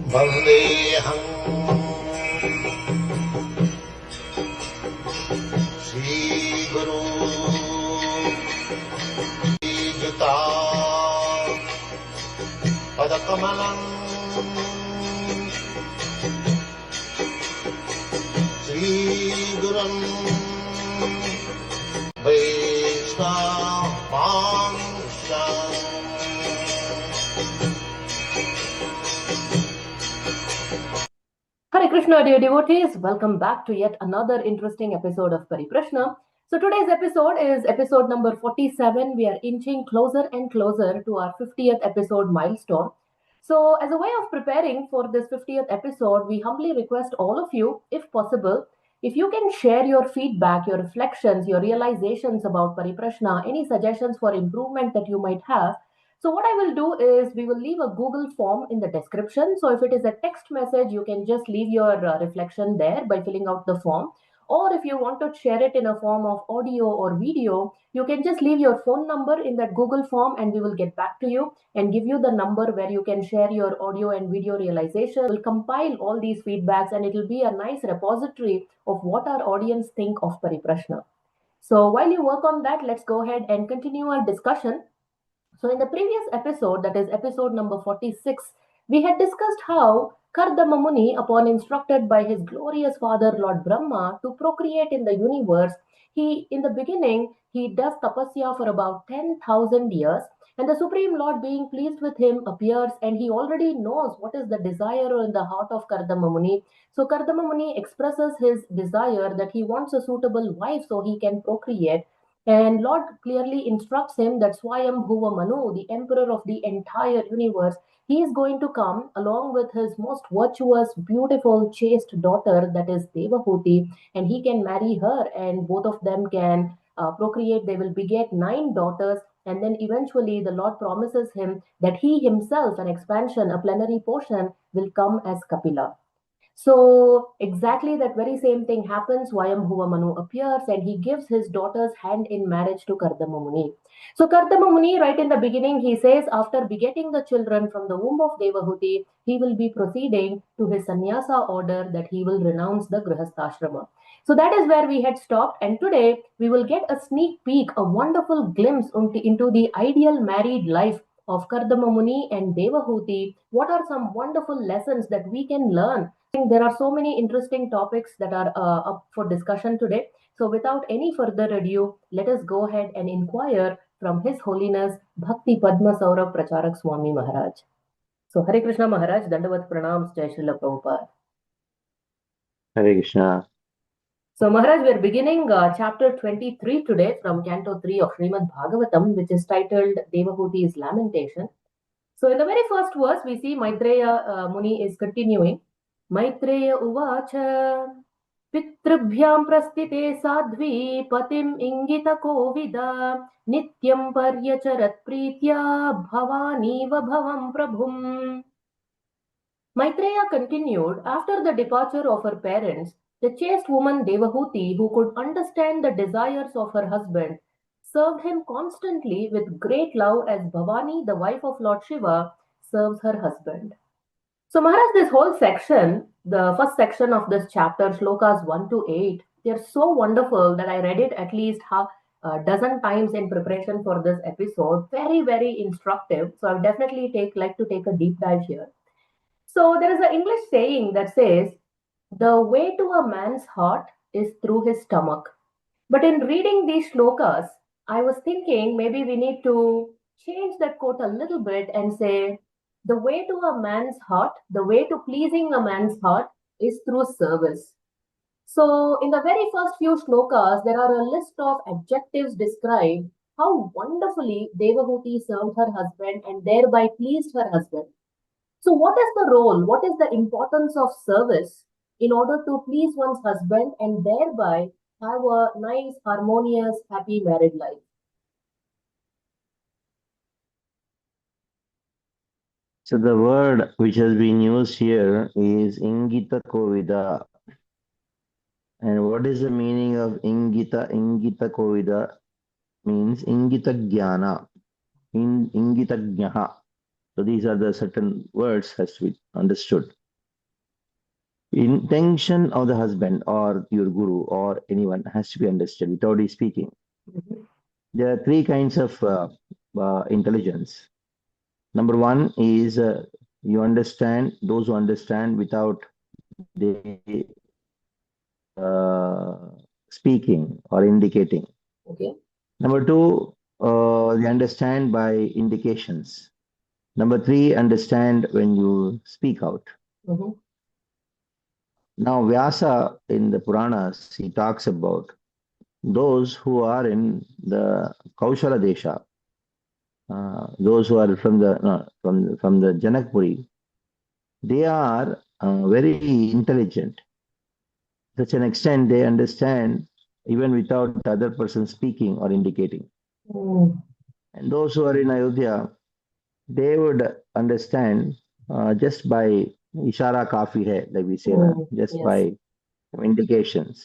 Vandeham Shri Guru Juta Padakamalam Shri Gurum Vaishnavamsam. Hare Krishna, dear devotees. Welcome back to yet another interesting episode of Pariprashna. So today's episode is episode number 47. We are inching closer and closer to our 50th episode milestone. So as a way of preparing for this 50th episode, we humbly request all of you, if possible, if you can share your feedback, your reflections, your realizations about Pariprashna, any suggestions for improvement that you might have. So what I will do is we will leave a Google form in the description. So if it is a text message, you can just leave your reflection there by filling out the form. Or if you want to share it in a form of audio or video, you can just leave your phone number in that Google form and we will get back to you and give you the number where you can share your audio and video realization. We'll compile all these feedbacks and it will be a nice repository of what our audience think of Pariprashna. So while you work on that, let's go ahead and continue our discussion. So in the previous episode, that is episode number 46, we had discussed how Kardama Muni, upon instructed by his glorious father Lord Brahma to procreate in the universe, in the beginning, he does tapasya for about 10,000 years, and the Supreme Lord, being pleased with him, appears and he already knows what is the desire in the heart of Kardama Muni. So Kardama Muni expresses his desire that he wants a suitable wife so he can procreate. And Lord clearly instructs him that Swayambhuva Manu, the emperor of the entire universe, he is going to come along with his most virtuous, beautiful, chaste daughter, that is Devahuti, and he can marry her, and both of them can procreate. They will beget 9 daughters, and then eventually the Lord promises him that he himself, an expansion, a plenary portion, will come as Kapila. So exactly that very same thing happens. Swayambhuva Manu appears and he gives his daughter's hand in marriage to Kardama Muni. So Kardama Muni, right in the beginning, he says after begetting the children from the womb of Devahuti, he will be proceeding to his sannyasa order, that he will renounce the Grihastha. So that is where we had stopped, and today we will get a sneak peek, a wonderful glimpse into the ideal married life of Kardama Muni and Devahuti. What are some wonderful lessons that we can learn? There are so many interesting topics that are up for discussion today. So without any further ado, let us go ahead and inquire from His Holiness Bhakti Padma Saurav Pracharak Swami Maharaj. So Hare Krishna Maharaj, Dandavat Pranams, Jai Srila Prabhupada. Hare Krishna. So Maharaj, we are beginning chapter 23 today from Canto 3 of Srimad Bhagavatam, which is titled Devahuti's Lamentation. So in the very first verse, we see Maitreya Muni is continuing. Maitreya Uvacha Pitrabhyam Prastite Sadhvi Patim Ingita Kovida Nityam Paryacharat Pritya Bhavaniva Bhavam Prabhum. Maitreya continued, after the departure of her parents, the chaste woman Devahuti, who could understand the desires of her husband, served him constantly with great love as Bhavani, the wife of Lord Shiva, serves her husband. So Maharaj, this whole section, the first section of this chapter, shlokas 1 to 8, they're so wonderful that I read it at least a dozen times in preparation for this episode. Very, very instructive. So I would definitely like to take a deep dive here. So there is an English saying that says, the way to a man's heart is through his stomach. But in reading these shlokas, I was thinking maybe we need to change that quote a little bit and say, the way to a man's heart, the way to pleasing a man's heart is through service. So in the very first few shlokas, there are a list of adjectives describe how wonderfully Devahuti served her husband and thereby pleased her husband. So what is the role, what is the importance of service in order to please one's husband and thereby have a nice, harmonious, happy married life? So the word which has been used here is Ingita Kovida. And what is the meaning of Ingita? Ingita Kovida means Ingita Jnana, Ingita Jnaha. So these are the certain words has to be understood. Intention of the husband or your guru or anyone has to be understood without his speaking. Mhm. There are three kinds of intelligence. Number one is you understand, those who understand without the speaking or indicating. Okay. Number two, they understand by indications. Number three, understand when you speak out. Mhm. Now, Vyasa in the Puranas, he talks about those who are in the Kaushala Desha, those who are from the from the Janakpuri, they are very intelligent. To such an extent, they understand even without the other person speaking or indicating. Mm. And those who are in Ayodhya, they would understand just by ishara kafi hai, like we say, na, Mm. just Yes. by indications.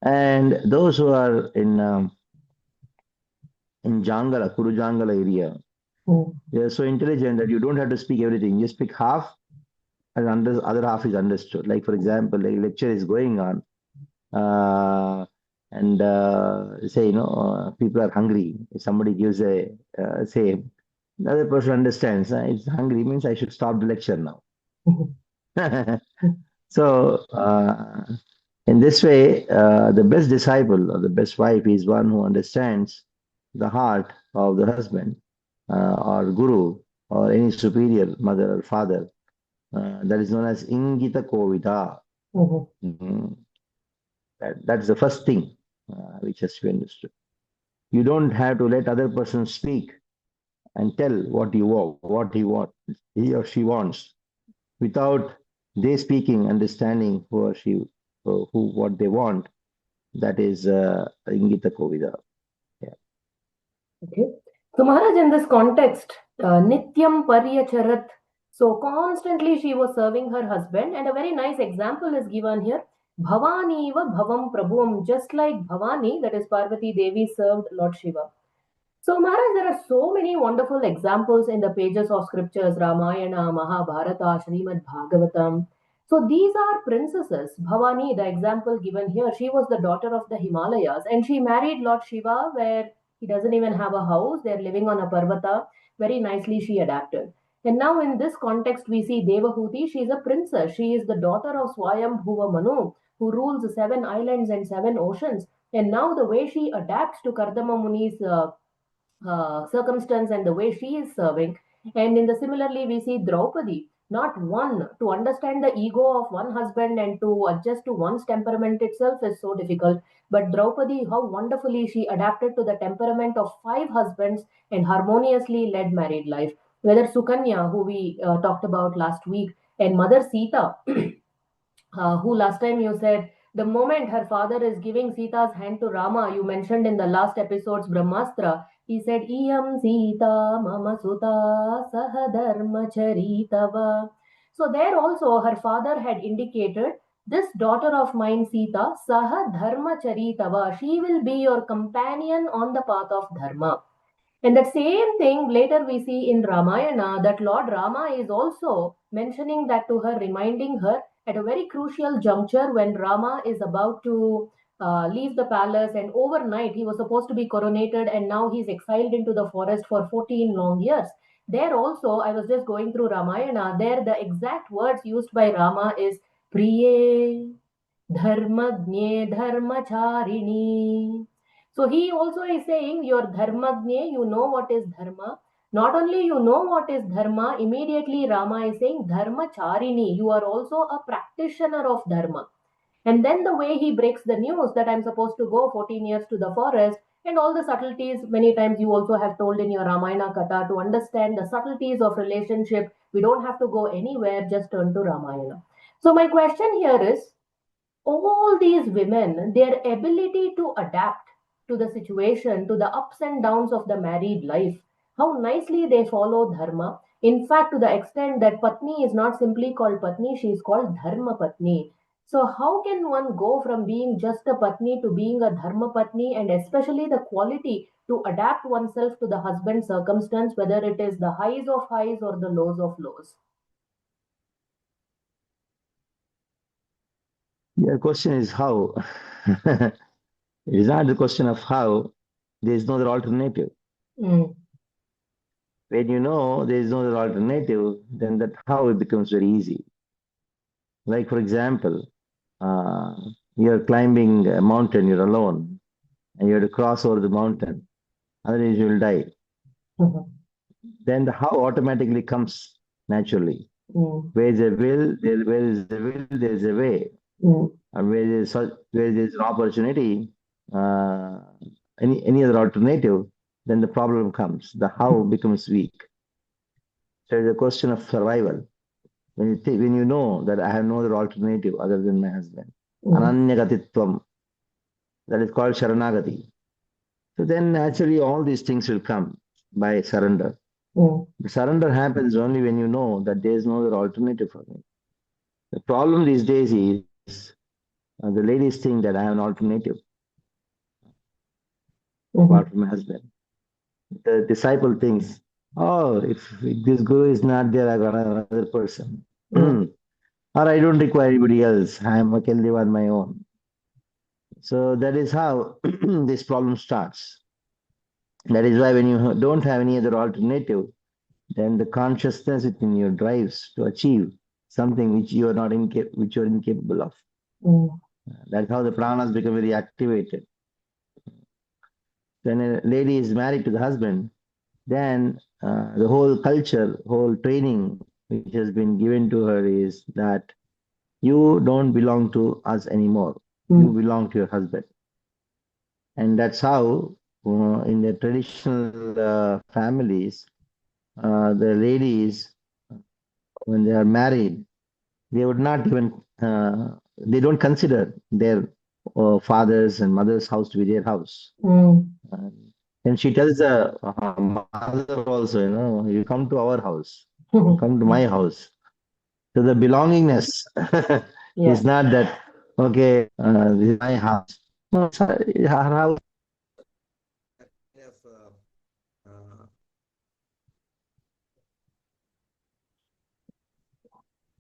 And those who are in Jangala, Kuru Jangala area, Mm. they are so intelligent that you don't have to speak everything. You speak half, and other half is understood. Like for example, a lecture is going on, and say people are hungry. If somebody gives a say, the other person understands. It's hungry means I should stop the lecture now. So in this way, the best disciple or the best wife is one who understands the heart of the husband or guru or any superior mother or father. That is known as Ingita Kovida. Mhm. Mhm. That's the first thing which has to be understood. You don't have to let other person speak and tell what you want, what he or she wants, without they speaking, understanding who or she, who what they want. That is Ingita Kovida. Yeah. Okay. So Maharaj, in this context, Nityam Paryacharat. So constantly she was serving her husband, and a very nice example is given here. Bhavani va bhavam prabhuvam, just like Bhavani, that is Parvati Devi, served Lord Shiva. So, Maharaj, there are so many wonderful examples in the pages of scriptures, Ramayana, Mahabharata, Srimad Bhagavatam. So, these are princesses. Bhavani, the example given here, she was the daughter of the Himalayas and she married Lord Shiva, where he doesn't even have a house. They're living on a parvata. Very nicely, she adapted. And now, in this context, we see Devahuti. She is a princess. She is the daughter of Swayambhuva Manu, who rules the 7 islands and 7 oceans. And now, the way she adapts to Kardama Muni's circumstance and the way she is serving. And in the similarly, we see Draupadi, not one to understand the ego of one husband and to adjust to one's temperament itself is so difficult. But Draupadi, how wonderfully she adapted to the temperament of 5 husbands and harmoniously led married life. Whether Sukanya, who we talked about last week, and Mother Sita, who last time you said the moment her father is giving Sita's hand to Rama, you mentioned in the last episode's Brahmastra, he said, Iyam Sita Mama Suta Sahadarmacharitava. So there also her father had indicated this daughter of mine Sita Sahadharmacharitava. She will be your companion on the path of Dharma. And that same thing later we see in Ramayana that Lord Rama is also mentioning that to her, reminding her at a very crucial juncture when Rama is about to leave the palace and overnight he was supposed to be coronated and now he's exiled into the forest for 14 long years. There also, I was just going through Ramayana, there the exact words used by Rama is Priye Dharmagne Dharmacharini. So he also is saying, your dharmagne, you know what is dharma. Not only you know what is dharma, immediately Rama is saying dharmacharini. You are also a practitioner of dharma. And then the way he breaks the news that I'm supposed to go 14 years to the forest and all the subtleties, many times you also have told in your Ramayana Katha to understand the subtleties of relationship. We don't have to go anywhere, just turn to Ramayana. So my question here is, all these women, their ability to adapt to the situation, to the ups and downs of the married life, how nicely they follow dharma. In fact, to the extent that Patni is not simply called Patni, she is called Dharma Patni. So how can one go from being just a patni to being a dharma patni, and especially the quality to adapt oneself to the husband's circumstance, whether it is the highs of highs or the lows of lows? Your question is how. It is not the question of how. There is no other alternative. Mm. When you know there is no other alternative, then that how it becomes very easy. Like, for example, uh, you're climbing a mountain, you're alone, and you have to cross over the mountain, otherwise you will die. Mhm. Then the how automatically comes naturally. Mm. Where is a will, where is a will, there is a way. Mm. And where there is an opportunity, uh, any other alternative, then the problem comes. The how becomes weak. So it's a question of survival. When you know that I have no other alternative other than my husband, Mm. ananyagatitvam, that is called sharanagati. So then naturally all these things will come by surrender. Mm. The surrender happens only when you know that there is no other alternative for me. The problem these days is the ladies think that I have an alternative apart from my husband. The disciple thinks, oh, if this guru is not there, I got another person. Mm. Or I don't require anybody else. I can live on my own. So that is how this problem starts. That is why when you don't have any other alternative, then the consciousness within you drives to achieve something which you are not which you are incapable of. Mm. That's how the pranas become very activated. When a lady is married to the husband, then the whole culture, whole training which has been given to her is that you don't belong to us anymore. You Mm. belong to your husband. And that's how, in the traditional families, the ladies, when they are married, they would not even, they don't consider their father's and mother's house to be their house. Mm. And she tells the mother also, you come to our house, you come to my house. So the belongingness Yeah. is not that, okay, this is my house. No, it's her house.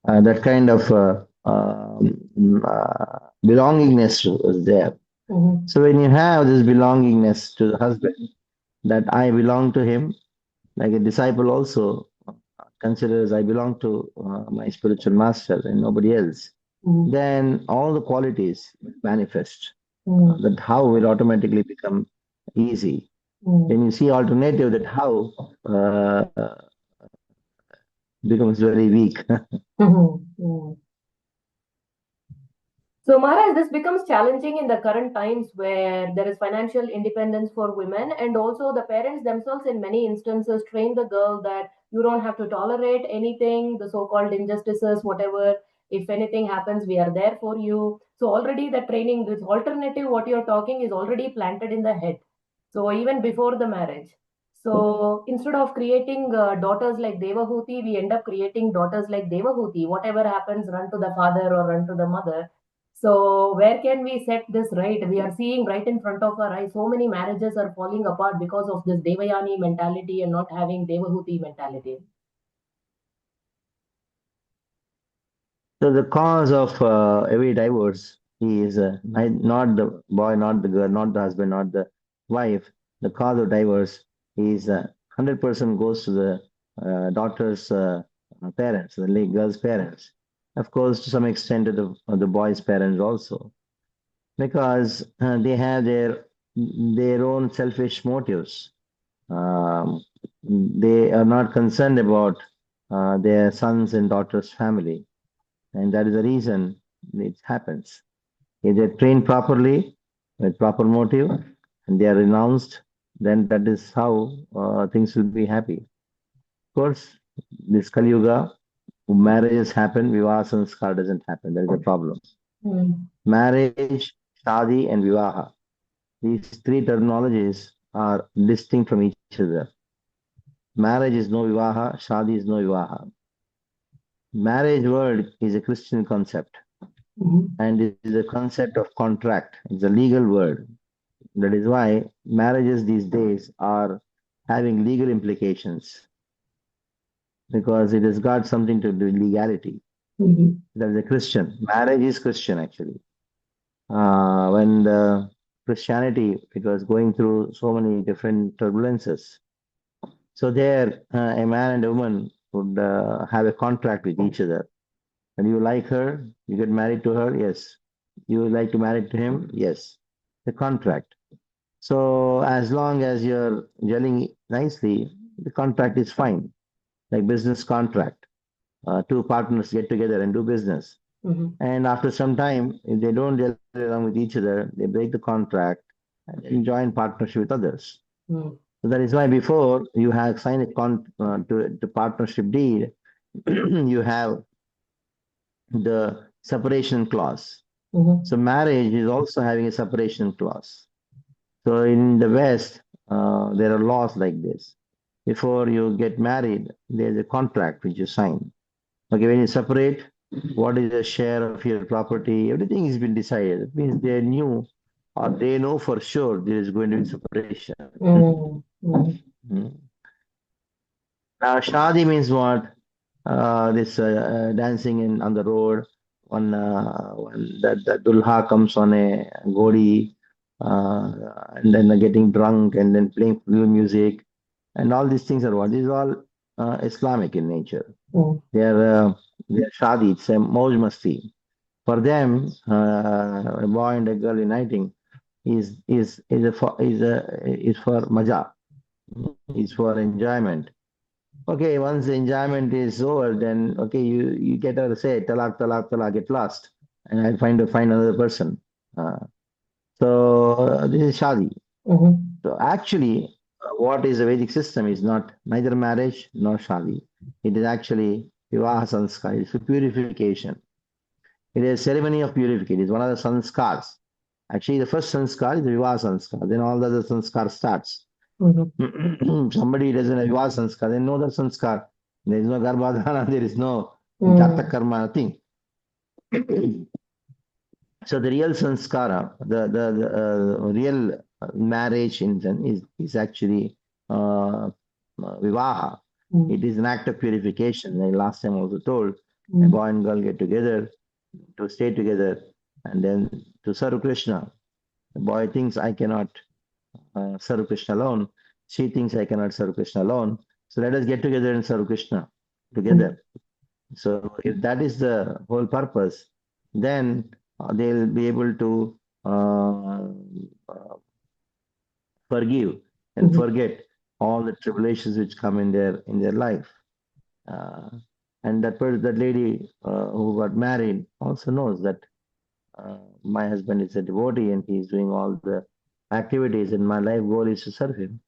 That kind of belongingness was there. Mhm. So when you have this belongingness to the husband, that I belong to him, like a disciple also considers I belong to my spiritual master and nobody else, Mm. then all the qualities manifest. Mm. That how will automatically become easy. Mm. When you see alternative, that how becomes very weak. Mhm. Mm. So, Maharaj, this becomes challenging in the current times where there is financial independence for women, and also the parents themselves, in many instances, train the girl that you don't have to tolerate anything, the so called injustices, whatever. If anything happens, we are there for you. So, already the training, this alternative, what you're talking, is already planted in the head. So, even before the marriage. So, instead of creating daughters like Devahuti, we end up creating daughters like Devahuti. Whatever happens, run to the father or run to the mother. So where can we set this right? We are seeing right in front of our eyes, so many marriages are falling apart because of this Devayani mentality and not having Devahuti mentality. So the cause of every divorce is not the boy, not the girl, not the husband, not the wife. The cause of divorce is 100% goes to the daughter's parents, the girl's parents. Of course, to some extent, to the boy's parents also, because they have their own selfish motives. Um, they are not concerned about their sons and daughters' family, and that is the reason it happens. If they're trained properly, with proper motive, and they are renounced, then that is how things will be happy. Of course, this Kali Yuga, marriages happen, Vivaha Sanskar doesn't happen. That is the problem. Mm. Marriage, Shadi, and Vivaha. These three terminologies are distinct from each other. Marriage is no Vivaha, Shadi is no Vivaha. Marriage word is a Christian concept. And it is a concept of contract. It's a legal word. That is why marriages these days are having legal implications because it has got something to do with legality. That is a Christian. Marriage is Christian actually. When the Christianity, it was going through so many different turbulences. So there, a man and a woman would have a contract with each other. And you like her, you get married to her, yes. You would like to marry to him, yes. The contract. So as long as you're gelling nicely, the contract is fine. Like business contract. Two partners get together and do business. And after some time, if they don't get along with each other, they break the contract and then join partnership with others. So that is why before you have signed to partnership deed, you have the separation clause. So marriage is also having a separation clause. So in the West, there are laws like this. Before you get married, there's a contract which you sign. Okay, when you separate, what is the share of your property? Everything has been decided. It means they knew or they know for sure there is going to be separation. Now, shadi means what? This dancing on the road. When the dulha comes on a godi, and then getting drunk and then playing music, and all these things are what? These are all Islamic in nature. They are shadi. It's a mauj masti. For them, a boy and a girl uniting is for maja, is for enjoyment. Okay, once the enjoyment is over, then okay, you get to say talak, talak, talak, get lost, and I'll find another person. So this is shadi. So actually, what is the Vedic system is not neither marriage nor shadi. It is actually vivaha sanskar. It's a purification. It is a ceremony of purification. It's one of the sanskars. Actually, the first sanskar is the vivaha sanskar. Then all the other sanskar starts. Somebody doesn't have vivaha sanskar, then no other sanskar. There is no garbhadhana, there is no jataka karma, nothing. So the real sanskara, the real marriage is actually vivaha. It is an act of purification. Like last time I also told, a boy and girl get together to stay together and then to serve Krishna. The boy thinks I cannot serve Krishna alone. She thinks I cannot serve Krishna alone. So let us get together and serve Krishna together. So if that is the whole purpose, then they'll be able to forgive and forget all the tribulations which come in their life. And that lady who got married also knows that my husband is a devotee and he's doing all the activities, and my life goal is to serve him.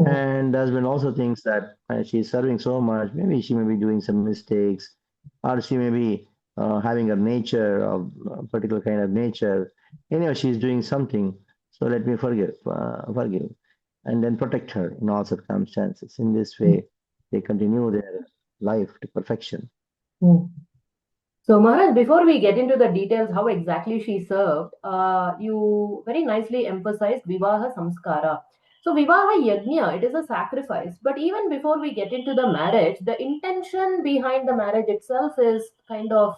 And the husband also thinks that she's serving so much, maybe she may be doing some mistakes, or she may be having a nature of a particular kind of nature. Anyhow, she's doing something, so let me forgive, and then protect her in all circumstances. In this way, they continue their life to perfection. So, Maharaj, before we get into the details how exactly she served, you very nicely emphasized Vivaha Samskara. So, Vivaha Yajna, it is a sacrifice. But even before we get into the marriage, the intention behind the marriage itself is kind of,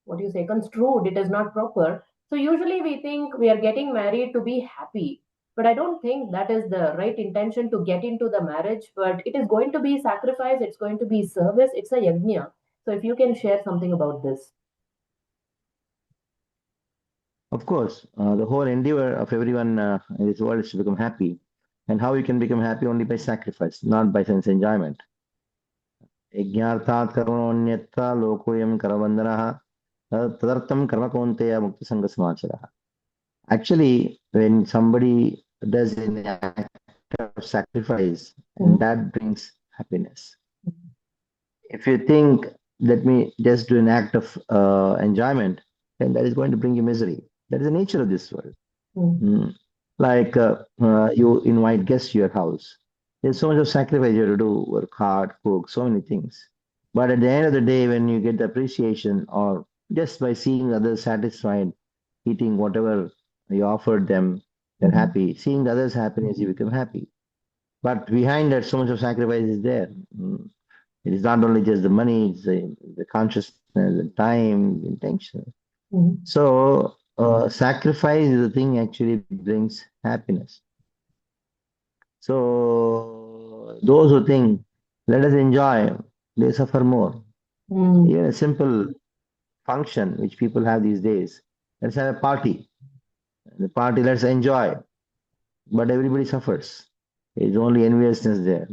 what do you say, construed. It is not proper. So, usually we think we are getting married to be happy. But I don't think that is the right intention to get into the marriage. But it is going to be sacrifice, it's going to be service, it's a yajna. So if you can share something about this. Of course, the whole endeavor of everyone in this world is to become happy. And how you can become happy? Only by sacrifice, not by sense enjoyment. Yajnarthat karmanonyatra lokoyam karavandanaha tadartam karma kaunteya mukta sanga samacharaha. Actually, when somebody does an act of sacrifice, that brings happiness. If you think, let me just do an act of enjoyment, then that is going to bring you misery. That is the nature of this world. Like you invite guests to your house. There's so much of sacrifice you have to do, work hard, cook, so many things. But at the end of the day, when you get the appreciation or Just by seeing others satisfied, eating whatever you offered them, they're happy. Seeing the others' happiness, you become happy. But behind that, so much of sacrifice is there. It is not only just the money, it's the consciousness, the time, the intention. So, sacrifice is the thing actually brings happiness. So, those who think, let us enjoy, they suffer more. Even a simple function which people have these days, let's have a party. The party, let's enjoy. But everybody suffers. There's only enviousness there.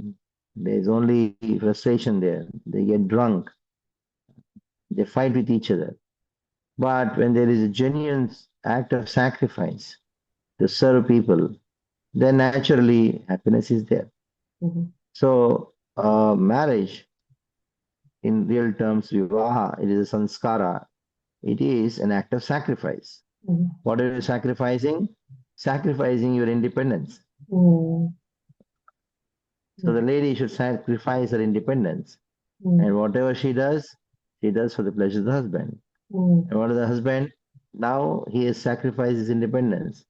There's only frustration there. They get drunk. They fight with each other. But when there is a genuine act of sacrifice to serve people, then naturally happiness is there. So, marriage, in real terms, vivaha, it is a sanskara. It is an act of sacrifice. What are you sacrificing? Sacrificing your independence. So the lady should sacrifice her independence. And whatever she does for the pleasure of the husband. And what is the husband? Now he has sacrificed his independence.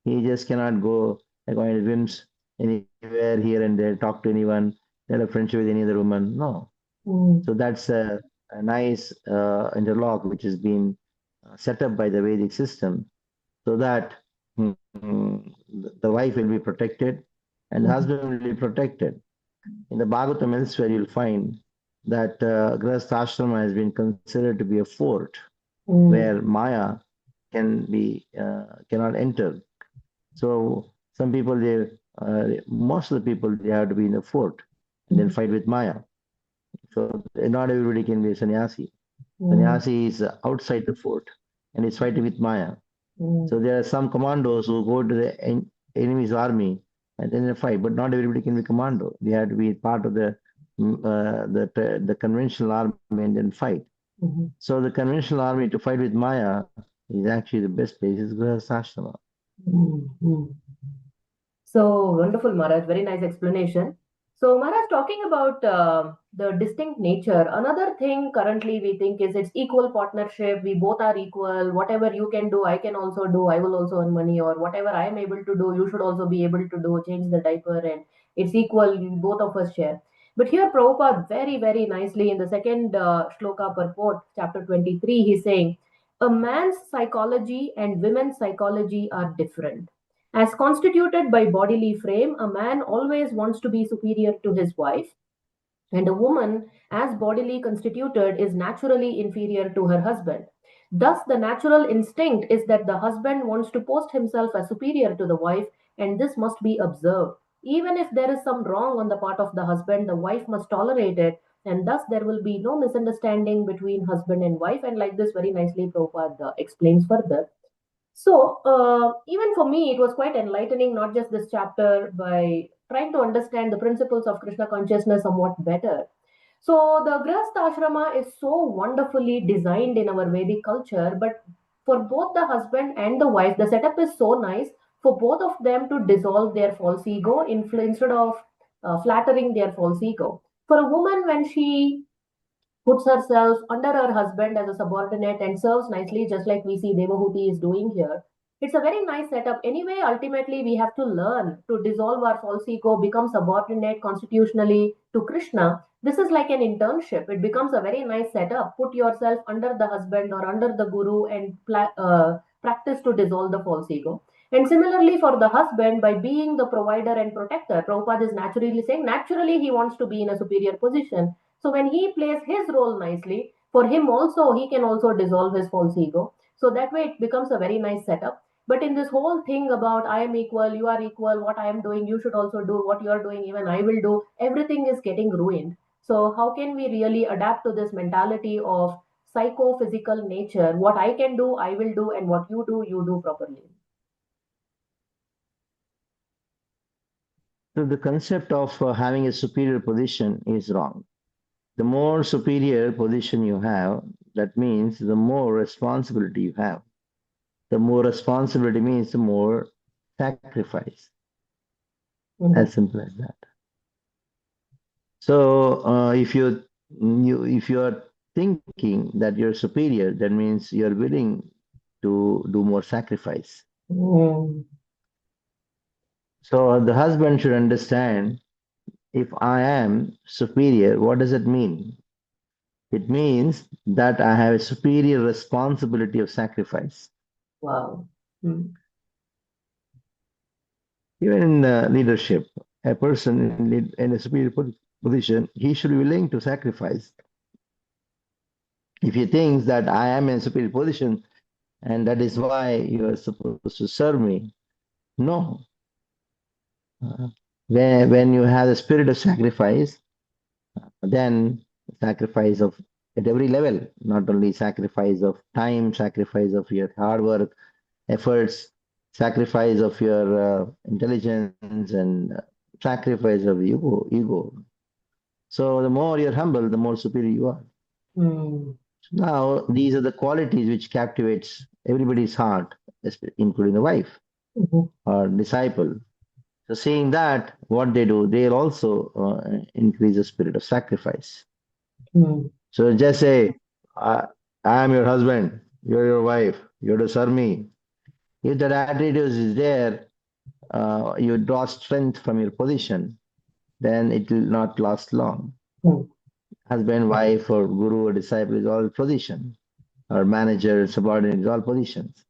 He just cannot go according to whims anywhere, here and there, talk to anyone, have a friendship with any other woman. No. So that's a nice interlock which has been set up by the Vedic system, so that the wife will be protected and the husband will be protected. In the Bhagavatam elsewhere, you'll find that Grahastha Ashrama has been considered to be a fort where Maya cannot enter. So some people, most of the people, they have to be in a fort and then fight with Maya. So not everybody can be a sannyasi. Sannyasi is outside the fort and is fighting with Maya. So there are some commandos who go to the enemy's army and then they fight, but not everybody can be commando. They have to be part of the conventional army and then fight. So the conventional army to fight with Maya is actually the best place is Grahastha. So wonderful, Maharaj. Very nice explanation. So Maharaj, talking about the distinct nature, another thing currently we think is it's equal partnership. We both are equal. Whatever you can do, I can also do. I will also earn money, or whatever I am able to do, you should also be able to do. Change the diaper, and it's equal. Both of us share. But here, Prabhupada very, very nicely in the second shloka purport, chapter 23, he's saying, a man's psychology and women's psychology are different. As constituted by bodily frame, a man always wants to be superior to his wife, and a woman, as bodily constituted, is naturally inferior to her husband. Thus, the natural instinct is that the husband wants to post himself as superior to the wife, and this must be observed. Even if there is some wrong on the part of the husband, the wife must tolerate it, and thus there will be no misunderstanding between husband and wife. And like this, very nicely, Prabhupada explains further. So, even for me, it was quite enlightening, not just this chapter, by trying to understand the principles of Krishna consciousness somewhat better. So, the Grihastha Ashrama is so wonderfully designed in our Vedic culture, but for both the husband and the wife, the setup is so nice for both of them to dissolve their false ego instead of flattering their false ego. For a woman, when she puts herself under her husband as a subordinate and serves nicely, just like we see Devahuti is doing here. It's a very nice setup. Anyway, ultimately, we have to learn to dissolve our false ego, become subordinate constitutionally to Krishna. This is like an internship. It becomes a very nice setup. Put yourself under the husband or under the guru and practice to dissolve the false ego. And similarly, for the husband, by being the provider and protector, Prabhupada is naturally saying, naturally, he wants to be in a superior position. So when he plays his role nicely, for him also, he can also dissolve his false ego. So that way it becomes a very nice setup. But in this whole thing about I am equal, you are equal, what I am doing, you should also do, what you are doing, even I will do, everything is getting ruined. So how can we really adapt to this mentality of psychophysical nature? What I can do, I will do, and what you do properly. So the concept of having a superior position is wrong. The more superior position you have, that means the more responsibility you have. The more responsibility means the more sacrifice. As simple as that. So if you are thinking that you're superior, that means you're willing to do more sacrifice. So the husband should understand, if I am superior, what does it mean? It means that I have a superior responsibility of sacrifice. Wow. Even in leadership, a person in a superior position, he should be willing to sacrifice. If he thinks that I am in a superior position and that is why you are supposed to serve me, no. When you have the spirit of sacrifice, then sacrifice of at every level, not only sacrifice of time, sacrifice of your hard work, efforts, sacrifice of your intelligence, and sacrifice of ego. So the more you're humble, the more superior you are. Now, these are the qualities which captivates everybody's heart, including the wife or disciple. So seeing that, what they do, they'll also increase the spirit of sacrifice. So just say, I am your husband, you're your wife, you're to serve me. If that attitude is there, you draw strength from your position, then it will not last long. Husband, wife, or guru or disciple is all position, or manager, subordinate is all positions.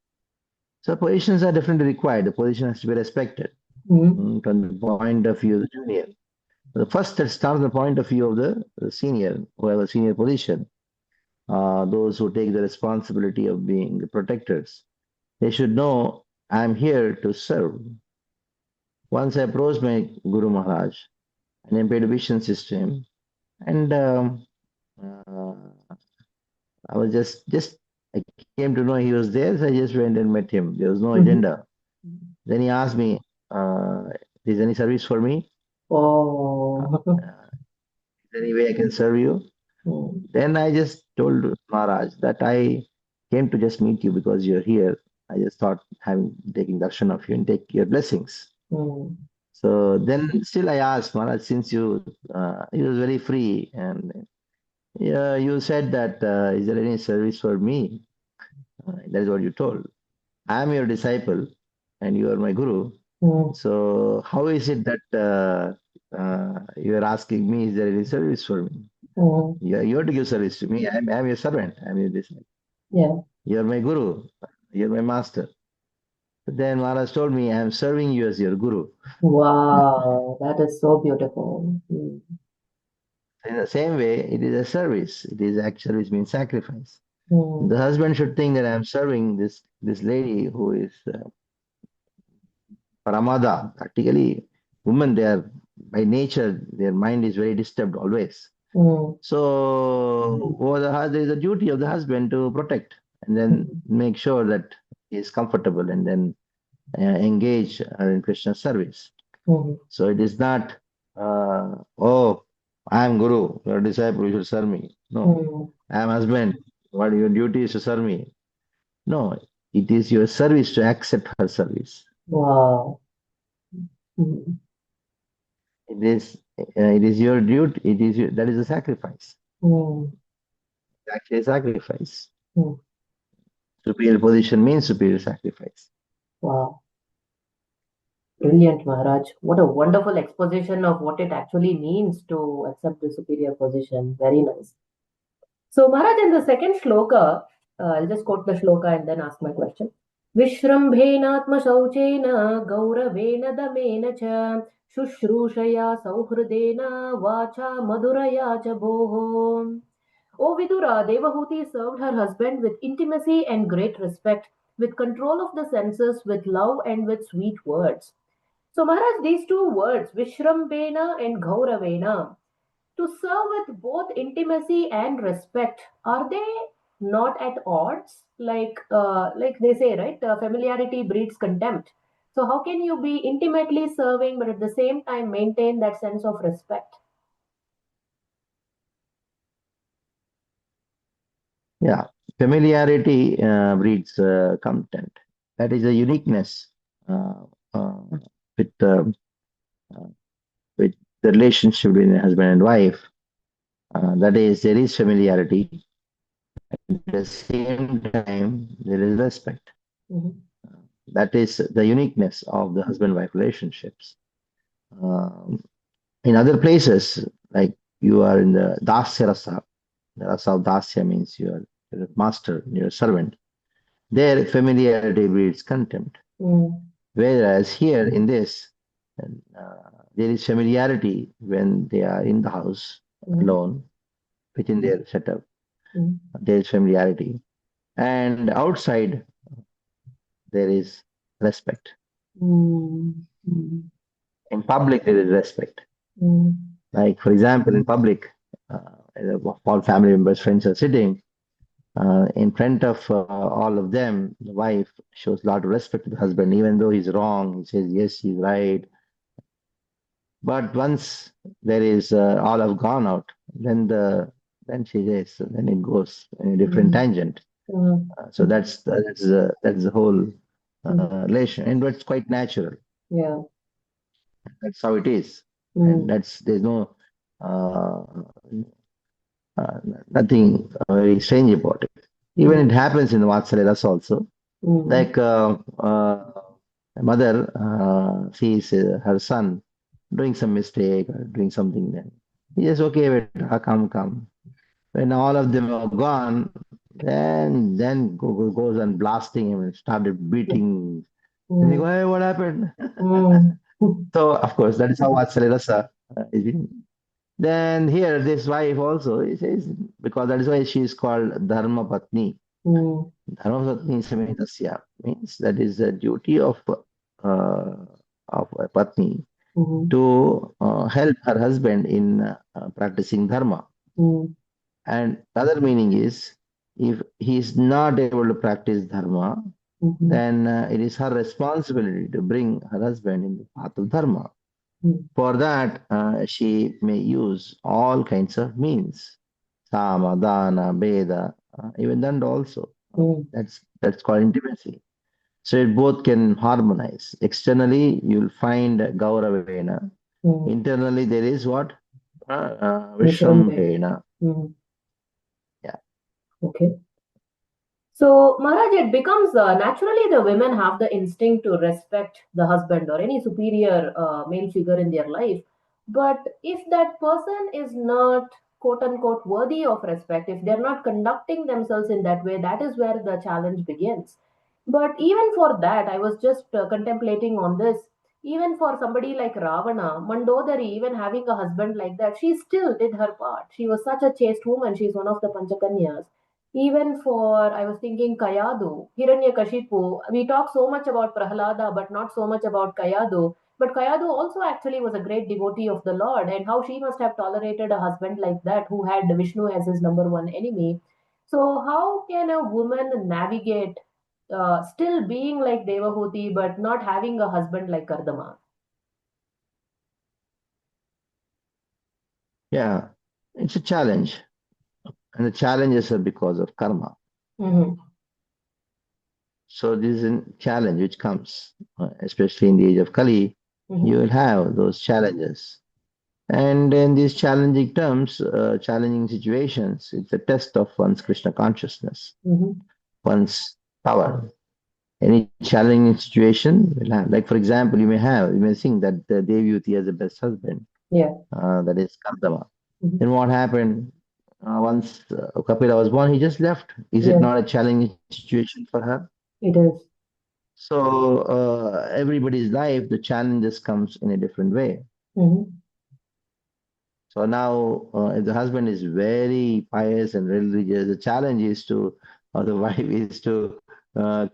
So positions are definitely required. The position has to be respected from the point of view of the junior. The first that starts the point of view of the senior, who have a senior position, those who take the responsibility of being the protectors. They should know, I'm here to serve. Once I approached my Guru Maharaj and I paid obeisance to him, and I was I came to know he was there, so I just went and met him. There was no agenda. Then he asked me, is there any service for me? Oh. Is there any way I can serve you? Then I just told Maharaj that I came to just meet you because you're here. I just thought taking darshan of you and take your blessings. So then still I asked Maharaj, since he was very free, and you said that, is there any service for me? That is what you told. I am your disciple and you are my guru. So how is it that you are asking me, is there any service for me? You have to give service to me. I am your servant. I am your disciple. Yeah. You are my guru. You are my master. But then Maharaj told me, I am serving you as your guru. Wow, that is so beautiful. In the same way, it is a service. It is act service means sacrifice. The husband should think that I am serving this lady who is Paramada. Practically, women, they are by nature, their mind is very disturbed always. So there is a duty of the husband to protect and then make sure that he is comfortable and then engage in Krishna service. So it is not, oh, I am Guru, your disciple, you should serve me. No, I am husband, what your duty is to serve me. No, it is your service to accept her service. Wow. It is your duty. That is a sacrifice. Actually, sacrifice. Superior position means superior sacrifice. Wow. Brilliant, Maharaj. What a wonderful exposition of what it actually means to accept the superior position. Very nice. So, Maharaj, in the second shloka, I'll just quote the shloka and then ask my question. Vishrambhenatma shauchena gauravena damena cha shushrushaya sauhridena vacha madhuraya cha boho. O Vidura, Devahuti served her husband with intimacy and great respect, with control of the senses, with love and with sweet words. So, Maharaj, these two words, Vishrambena and Gauravena, to serve with both intimacy and respect, are they not at odds? Like they say, right? Familiarity breeds contempt. So, how can you be intimately serving but at the same time maintain that sense of respect? Yeah, familiarity breeds contempt. That is a uniqueness uh, uh, with uh, with the relationship between husband and wife. That is, there is familiarity, At the same time, there is respect. Mhm. That is the uniqueness of the husband-wife relationships. In other places, like you are in the Dasya Rasa, the Rasa of Dasya means you're a master, you're a servant. There, familiarity breeds contempt. Mm. Whereas here in this, there is familiarity when they are in the house alone, within their setup. Mm. There is familiarity. And outside, there is respect. Mm. Mm. In public, there is respect. Mm. Like, for example, in public, all family members, friends are sitting. In front of all of them, the wife shows a lot of respect to the husband, even though he's wrong. He says, yes, he's right. But once there is all have gone out, then she says, then it goes in a different tangent. Mm. So that's the whole Mm. relation, and it's quite natural. Yeah. That's how it is, and Mm. there's no uh, uh, nothing very strange about it. Even it happens in Vatsalya also. Mm. Like a mother sees her son doing some mistake or doing something, then he says, okay, beta, come. When all of them are gone, then goes on blasting him and started beating. And they go, Mm. hey, what happened? Mm. So, of course, that is how Vatsalya Rasa is being. Then here, this wife also, he says, because that is why she is called Dharma Patni. Mm. Dharma Patni Sametasya means that is the duty of a Patni Mm. to help her husband in practicing Dharma. Mm. And the other meaning is, if he is not able to practice Dharma, Mhm. then it is her responsibility to bring her husband in the path of Dharma. Mm. For that, she may use all kinds of means, sama, dana, beda, even danda also. Mm. That's called intimacy. So it both can harmonize. Externally, you'll find Gauravena. Mm. Internally, there is what? Vishrambe. Vishrambhena. Mm. Yeah. Okay. So, Maharaj, it becomes naturally the women have the instinct to respect the husband or any superior male figure in their life. But if that person is not quote unquote worthy of respect, if they're not conducting themselves in that way, that is where the challenge begins. But even for that, I was just contemplating on this. Even for somebody like Ravana, Mandodari, even having a husband like that, she still did her part. She was such a chaste woman. She's one of the Panchakanyas. Even for, I was thinking Kayadu, Hiranyakashipu, we talk so much about Prahlada, but not so much about Kayadu. But Kayadu also actually was a great devotee of the Lord, and how she must have tolerated a husband like that who had Vishnu as his number one enemy. So, how can a woman navigate still being like Devahuti but not having a husband like Kardama? Yeah. It's a challenge. And the challenges are because of karma. Mm-hmm. So this is a challenge which comes, especially in the age of Kali, you Mm-hmm. will have those challenges. And in these challenging terms, challenging situations, it's a test of one's Krishna consciousness, Mm-hmm. one's power. Any challenging situation will have, like for example, you may think that the Devi has the best husband, Yeah. that is Kardama. Mm-hmm. Then what happened? Once Kapila was born, he just left. Is it Yes, not a challenging situation for her? it is. So everybody's life, the challenges comes in a different way. Mm-hmm. So now, if the husband is very pious and religious, the challenge is to, or the wife is to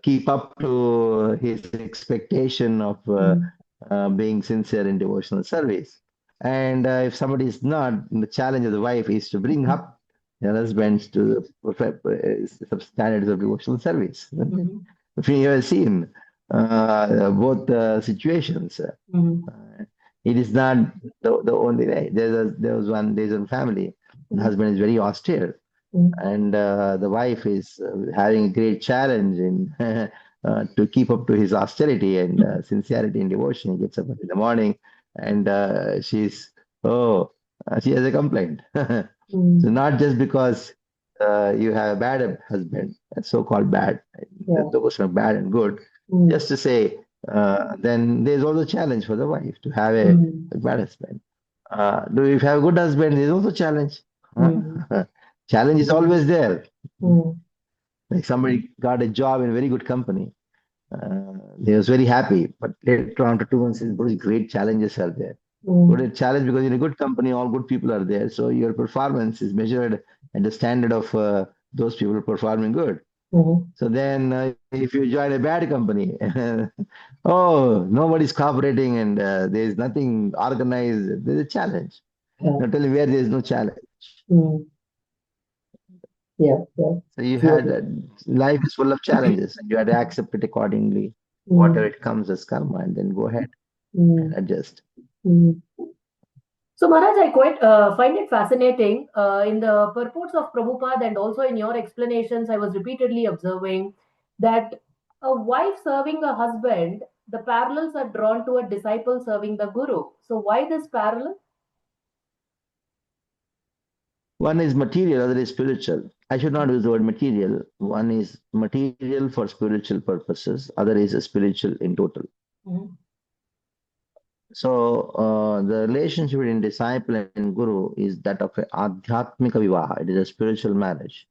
keep up to his expectation of Mm-hmm. being sincere in devotional service. And if somebody is not, the challenge of the wife is to bring up the husband to the standards of devotional service. Mm-hmm. If you have seen both situations, Mm-hmm. it is not the only way. There's one family. The Mm-hmm. husband is very austere, and the wife is having a great challenge in to keep up to his austerity and sincerity and devotion. He gets up in the morning, and she has a complaint. So Mm-hmm. not just because you have a bad husband, that's so-called bad. Yeah. There's no question of bad and good. Just to say, then there's also a challenge for the wife to have a bad husband. Do you have a good husband? There's also a challenge. Challenge is always there. Like somebody got a job in a very good company. He was very happy, but later on after 2 months, great challenges are there. Good challenge because in a good company, all good people are there. So your performance is measured at the standard of those people performing good. So then if you join a bad company, oh, nobody's cooperating and there's nothing organized, there's a challenge. Now tell me where there's no challenge. Yeah. So you had life is full of challenges and you had to accept it accordingly. Whatever it comes as karma, and then go ahead and adjust. So Maharaj, I quite find it fascinating. In the purports of Prabhupada and also in your explanations, I was repeatedly observing that a wife serving a husband, the parallels are drawn to a disciple serving the guru. So why this parallel? One is material, other is spiritual. I should not use the word material. One is material for spiritual purposes, other is spiritual in total. So the relationship between disciple and guru is that of a adhyatmika vivaha. It is a spiritual marriage.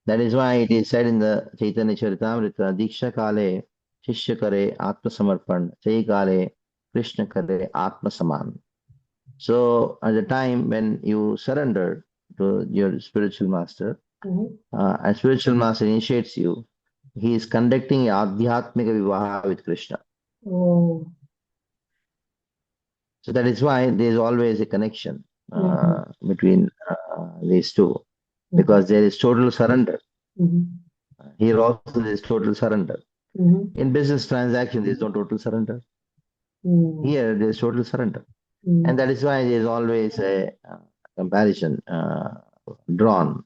That is why it is said in the Chaitanya Charitamrita, Diksha Kale Shishya Kare Atma Samarpan, Chai Kale Krishna Kare Atma Saman. So at the time when you surrender to your spiritual master, and spiritual master initiates you, he is conducting adhyatmika vivaha with Krishna. So that is why there is always a connection between these two, because there is total surrender. Here also there is total surrender. In business transaction, there is no total surrender. Here there is total surrender. And that is why there is always a comparison drawn.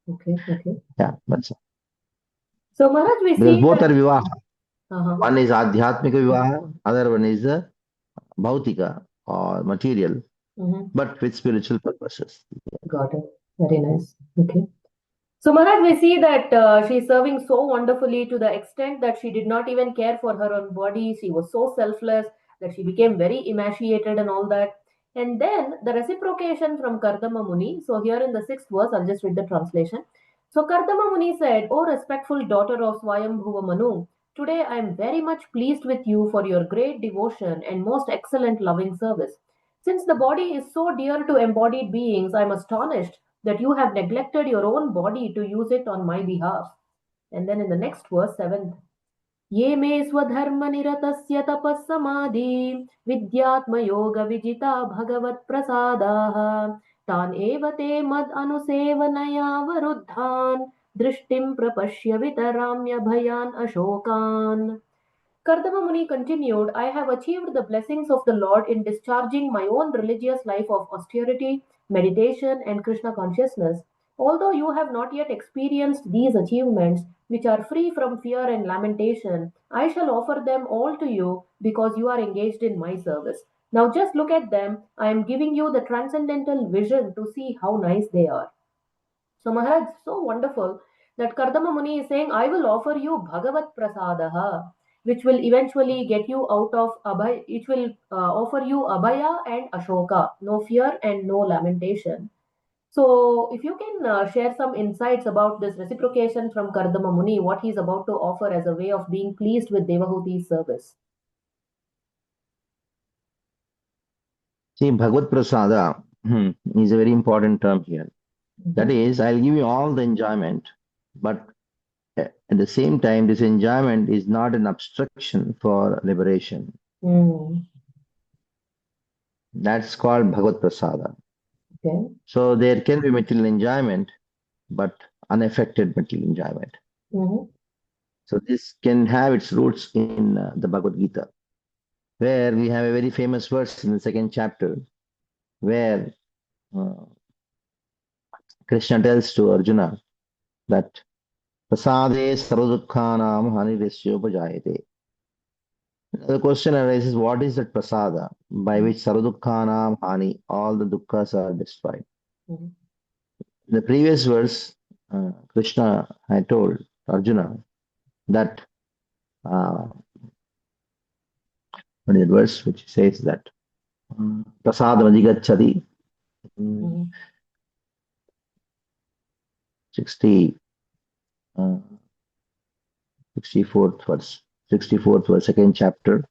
Okay. Yeah, that's all. So Maharaj, we Because see both that are vivaha. One is adhyatmika vivaha, other one is bhautika or material, but with spiritual purposes. Got it. Very nice. Okay. So Maharaj, we see that she's serving so wonderfully to the extent that she did not even care for her own body. She was so selfless that she became very emaciated and all that. And then the reciprocation from Kardama Muni. So here in the 6th verse, I'll just read the translation. So Kardama Muni said, "O respectful daughter of Swayambhuva Manu, today I am very much pleased with you for your great devotion and most excellent loving service. Since the body is so dear to embodied beings, I am astonished that you have neglected your own body to use it on my behalf." And then in the next verse, 7th, "Ye me swadharma niratasya tapas samadhi vidyatma yoga vijita bhagavat prasadaha tan eva te mad anusevanaya varuddhan drishtim prapashya vitaramya bhayan ashokan." Kardama Muni continued, "I have achieved the blessings of the Lord in discharging my own religious life of austerity, meditation, and Krishna consciousness. Although you have not yet experienced these achievements, which are free from fear and lamentation, I shall offer them all to you because you are engaged in my service. Now just look at them. I am giving you the transcendental vision to see how nice they are." So Maharaj, so wonderful that Kardama Muni is saying, "I will offer you Bhagavat Prasadaha, which will eventually get you out of Abhay, it will offer you Abhaya and Ashoka, no fear and no lamentation." So if you can share some insights about this reciprocation from Kardama Muni, what he's about to offer as a way of being pleased with Devahuti's service. See, Bhagavad Prasada is a very important term here. That is, I'll give you all the enjoyment, but at the same time, this enjoyment is not an obstruction for liberation. That's called Bhagavad Prasada. Okay. So there can be material enjoyment, but unaffected material enjoyment. So this can have its roots in the Bhagavad Gita, where we have a very famous verse in the 2nd chapter, where Krishna tells to Arjuna that prasade sarvadukhanam hanirishyopajayate. The question arises, what is that prasada by which sarvadukhanam hani, all the dukkha's are destroyed? In the previous verse, Krishna had told Arjuna that, what is the verse which says that, prasadam adhigacchati, 64th verse, 64th verse, second chapter.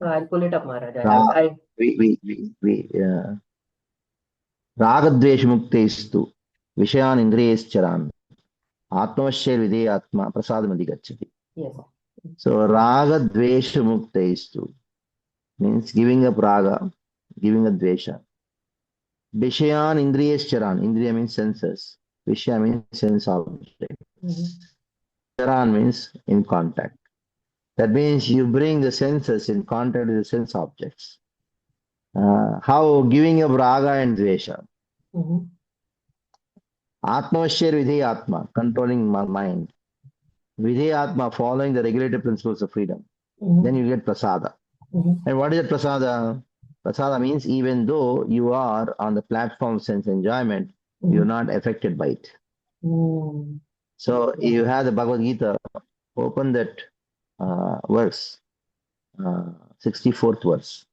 I'll pull it up, Maharaj. Ragadveshmuktestu Vishayan Indriyescharaन् Atmavashya Videyatma Prasadam Adhigacchati. Yes. So Ragadveshmuktestu means giving up raga, giving up dvesha. Vishayan Indriyescharaन्. Indriya means senses. Vishya means sense object. Charan means in contact. That means you bring the senses in contact with the sense objects. How? Giving up raga and dvesha. Atmavashya Videyatma, controlling my mind. Videyatma, following the regulative principles of freedom. Then you get prasada. And what is it, prasada? Prasada means even though you are on the platform of sense enjoyment, you're not affected by it. So you have the Bhagavad Gita, open that verse, 64th verse,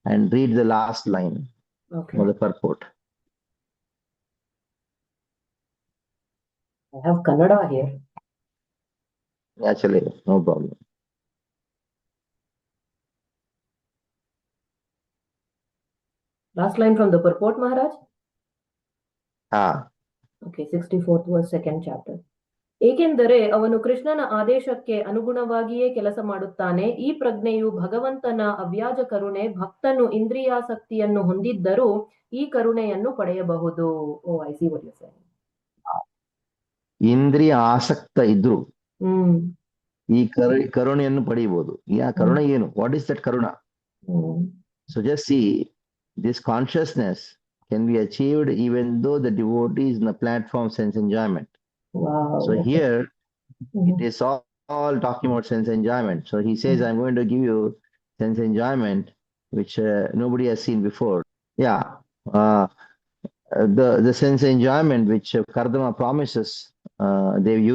and read the last line of the purport. I have Kannada here. Actually, no problem. Last line from the purport, Maharaj? Okay, 64th verse, second chapter. ಏಕೆಂದರೆ ಅವನು ಕೃಷ್ಣನ ಆದೇಶಕ್ಕೆ ಅನುಗುಣವಾಗಿಯೇ ಕೆಲಸ ಮಾಡುತ್ತಾನೆ. ಈ ಪ್ರಜ್ಞೆಯು ಭಗವಂತನ ಅವ್ಯಾಜ ಕರುಣೆ. ಭಕ್ತನು ಇಂದ್ರಿಯಾಸಕ್ತಿಯನ್ನು ಹೊಂದಿದ್ದರೂ ಈ ಕರುಣೆಯನ್ನು ಪಡೆಯಬಹುದು. Oh, I see what you saying. ಇಂದ್ರಿಯ ಆಸಕ್ತ ಇದ್ರು ಈ ಕರುಣೆಯನ್ನು ಪಡೆಯಬಹುದು. ಕರುಣ ಏನು? ವಾಟ್ ಇಸ್ ದಟ್ ಕರುಣ? So just see, this consciousness can be achieved even though the devotee is in the platform sense enjoyment. Wow. So here it is all talking about sense enjoyment. So he says, I'm going to give you sense enjoyment which nobody has seen before. The sense enjoyment which Kardama promises Devi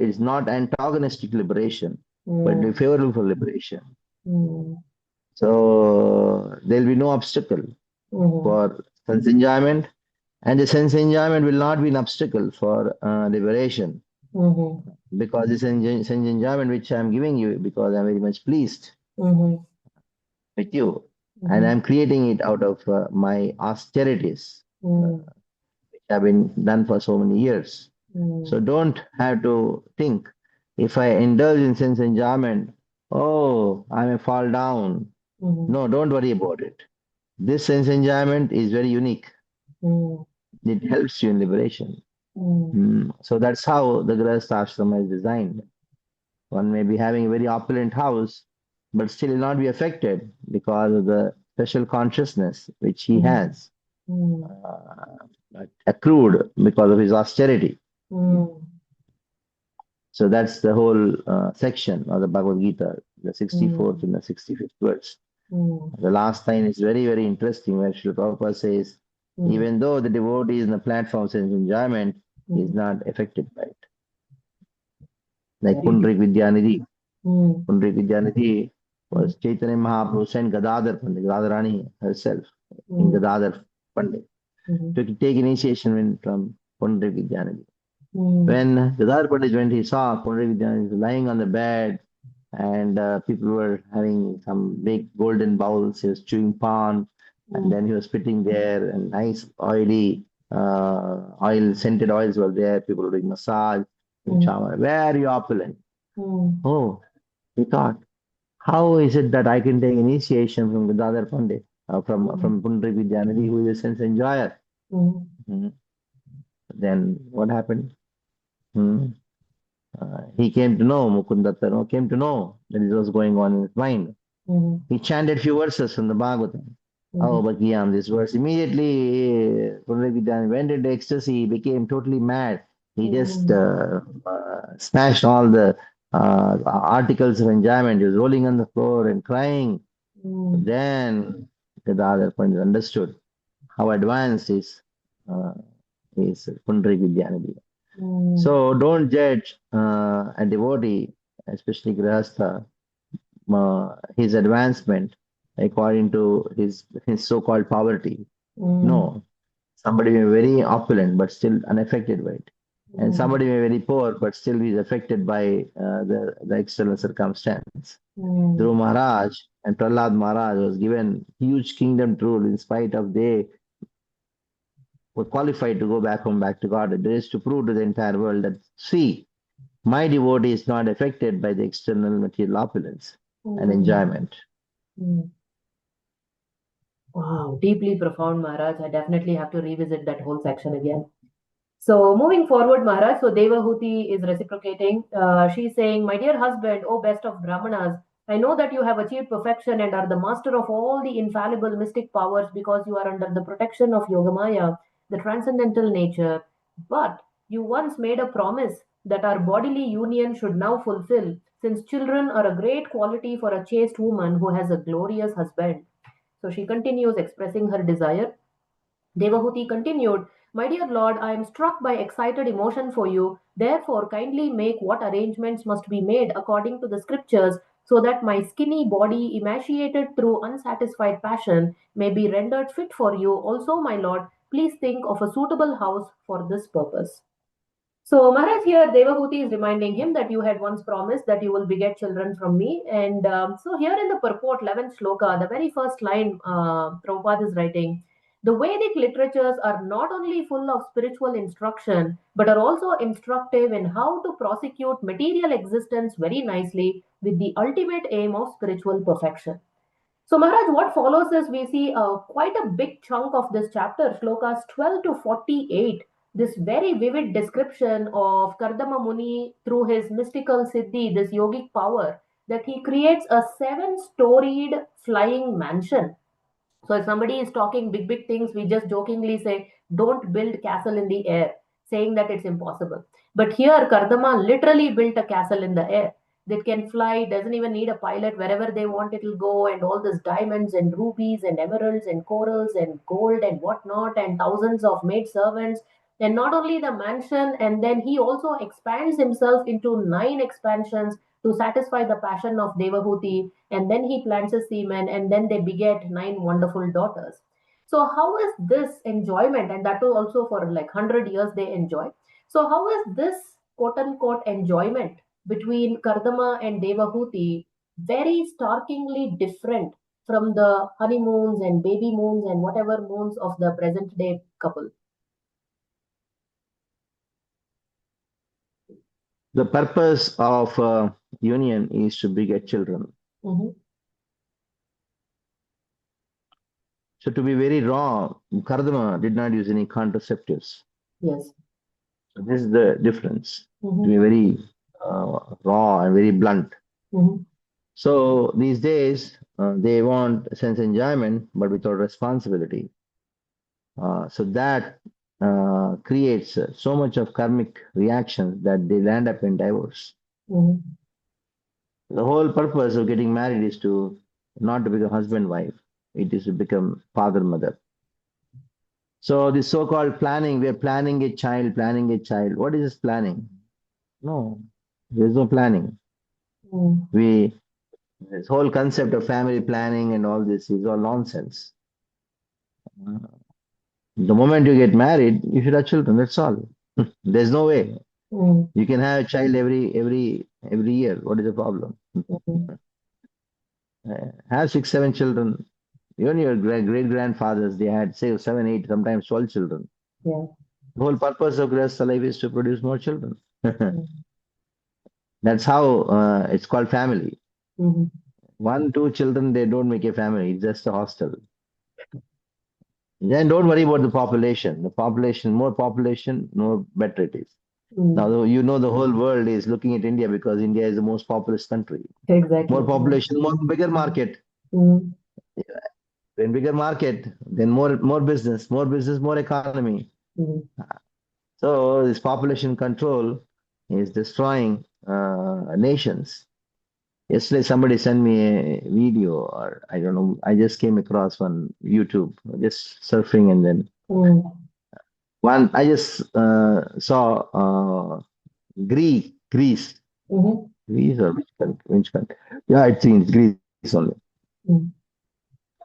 is not antagonistic liberation, but favorable for liberation. So there will be no obstacle for sense enjoyment, and the sense enjoyment will not be an obstacle for liberation, because this sense enjoyment which I am giving you, because I am very much pleased with you, and I am creating it out of my austerities which have been done for so many years. So don't have to think, if I indulge in sense enjoyment, oh, I may fall down. No, don't worry about it. This sense enjoyment is very unique. It helps you in liberation. So that's how the Grahastha Ashrama is designed. One may be having a very opulent house, but still will not be affected because of the special consciousness which he has accrued because of his austerity. So that's the whole section of the Bhagavad Gita, the 64th and the 65th verse. The last line is very, very interesting, where Srila Prabhupada says, even though the devotee is in the platform of sense enjoyment, he is not affected by it. Like Pundrik Vidyanidhi. Pundrik Vidyanidhi was Chaitanya Mahaprabhu sent Gadadhar Pandit, Radharani herself, in Gadadhar Pandit, to take initiation from Pundrik Vidyanidhi. When Gadadhar Pandit went, he saw Pundrik Vidyanidhi lying on the bed, and people were having some big golden bowls. He was chewing pan, and then he was spitting there, and nice oily scented oils were there. People were doing massage, very opulent. Oh, he thought, how is it that I can take initiation from Gadadhar Pandit, from Pundrik Vidyanidhi, who is a sense enjoyer? Then what happened? He came to know, Mukundatta came to know that this was going on in his mind. He chanted few verses from the Bhagavatam. Oh, Bhakiyam, this verse. Immediately, Pundrik Vidyanidhi went into ecstasy, he became totally mad. He just smashed all the articles of enjoyment. He was rolling on the floor and crying. Mm. Then Gadadhar Pandit understood how advanced is Pundari Vidyanidhi. Mm. So don't judge a devotee, especially Grihastha, his advancement according to his so-called poverty. Mm. No, somebody may be very opulent but still unaffected by it. And Mm. somebody may be very poor but still is affected by the external circumstance. Mm. Dhruva Maharaj and Prahlad Maharaj was given huge kingdom to rule in spite of they were qualified to go back home, back to God. It is to prove to the entire world that, see, my devotee is not affected by the external material opulence and Mm. enjoyment. Mm. Wow, deeply profound, Maharaj. I definitely have to revisit that whole section again. So moving forward, Maharaj, so Devahuti is reciprocating. She's saying, "My dear husband, O best of Brahmanas, I know that you have achieved perfection and are the master of all the infallible mystic powers because you are under the protection of Yogamaya, the transcendental nature. But you once made a promise that our bodily union should now fulfill, since children are a great quality for a chaste woman who has a glorious husband." So she continues expressing her desire. Devahuti continued, "My dear Lord, I am struck by excited emotion for you. Therefore, kindly make what arrangements must be made according to the scriptures, so that my skinny body, emaciated through unsatisfied passion, may be rendered fit for you. Also, my Lord, please think of a suitable house for this purpose." So Maharaj here, Devahuti is reminding him that you had once promised that you will beget children from me. And so here in the purport, 11th shloka, the very first line Prabhupada is writing, the Vedic literatures are not only full of spiritual instruction, but are also instructive in how to prosecute material existence very nicely with the ultimate aim of spiritual perfection. So, Maharaj, what follows is we see quite a big chunk of this chapter, shlokas 12 to 48. This very vivid description of Kardama Muni through his mystical siddhi, this yogic power, that he creates a seven-storied flying mansion. So if somebody is talking big, big things, we just jokingly say, don't build castle in the air, saying that it's impossible. But here, Kardama literally built a castle in the air that can fly, doesn't even need a pilot. Wherever they want, it'll go, and all these diamonds and rubies and emeralds and corals and gold and whatnot, and thousands of maid servants. And not only the mansion, and then he also expands himself into nine expansions to satisfy the passion of Devahuti, and then he plants a semen, and then they beget nine wonderful daughters. So, how is this enjoyment, and that was also for like 100 years they enjoy? So, how is this quote unquote enjoyment between Kardama and Devahuti very starkingly different from the honeymoons and baby moons and whatever moons of the present day couple? The purpose of union is to beget children. Mhm. So to be very raw, Kardama did not use any contraceptives. Yes. So this is the difference. To be Mhm. very raw and very blunt. Mhm. So these days, they want sense enjoyment, but without responsibility. So that creates so much of karmic reactions that they land up in divorce. Mhm. The whole purpose of getting married is to not to become husband wife. It is to become father mother. So this so-called planning, we are planning a child, planning a child. What is this planning? No, there is no planning. Mhm. This whole concept of family planning and all this is all nonsense. The moment you get married, you should have children. That's all. There's no way Mhm. you can have a child every year. What is the problem? Mhm. Have 6, 7 children. Even your great grandfathers, they had say 7, 8, sometimes 12 children. Yeah. The whole purpose of Grihastha life is to produce more children. Mhm. That's how it's called family. Mhm. 1, 2 children, they don't make a family. It's just a hostel. Then don't worry about the population. The population, more population, more better it is. Mhm. Now, you know the whole world is looking at India because India is the most populous country. More Exactly. population, more bigger market. Mhm. When bigger market, then more business, more economy. Mhm. So this population control is destroying nations. Yesterday, somebody sent me a video, or I don't know, I just came across one YouTube, just surfing, and then I just saw Greece. Mhm. Greece or which country? Which country? Yeah, I think it's Greece only. Mm.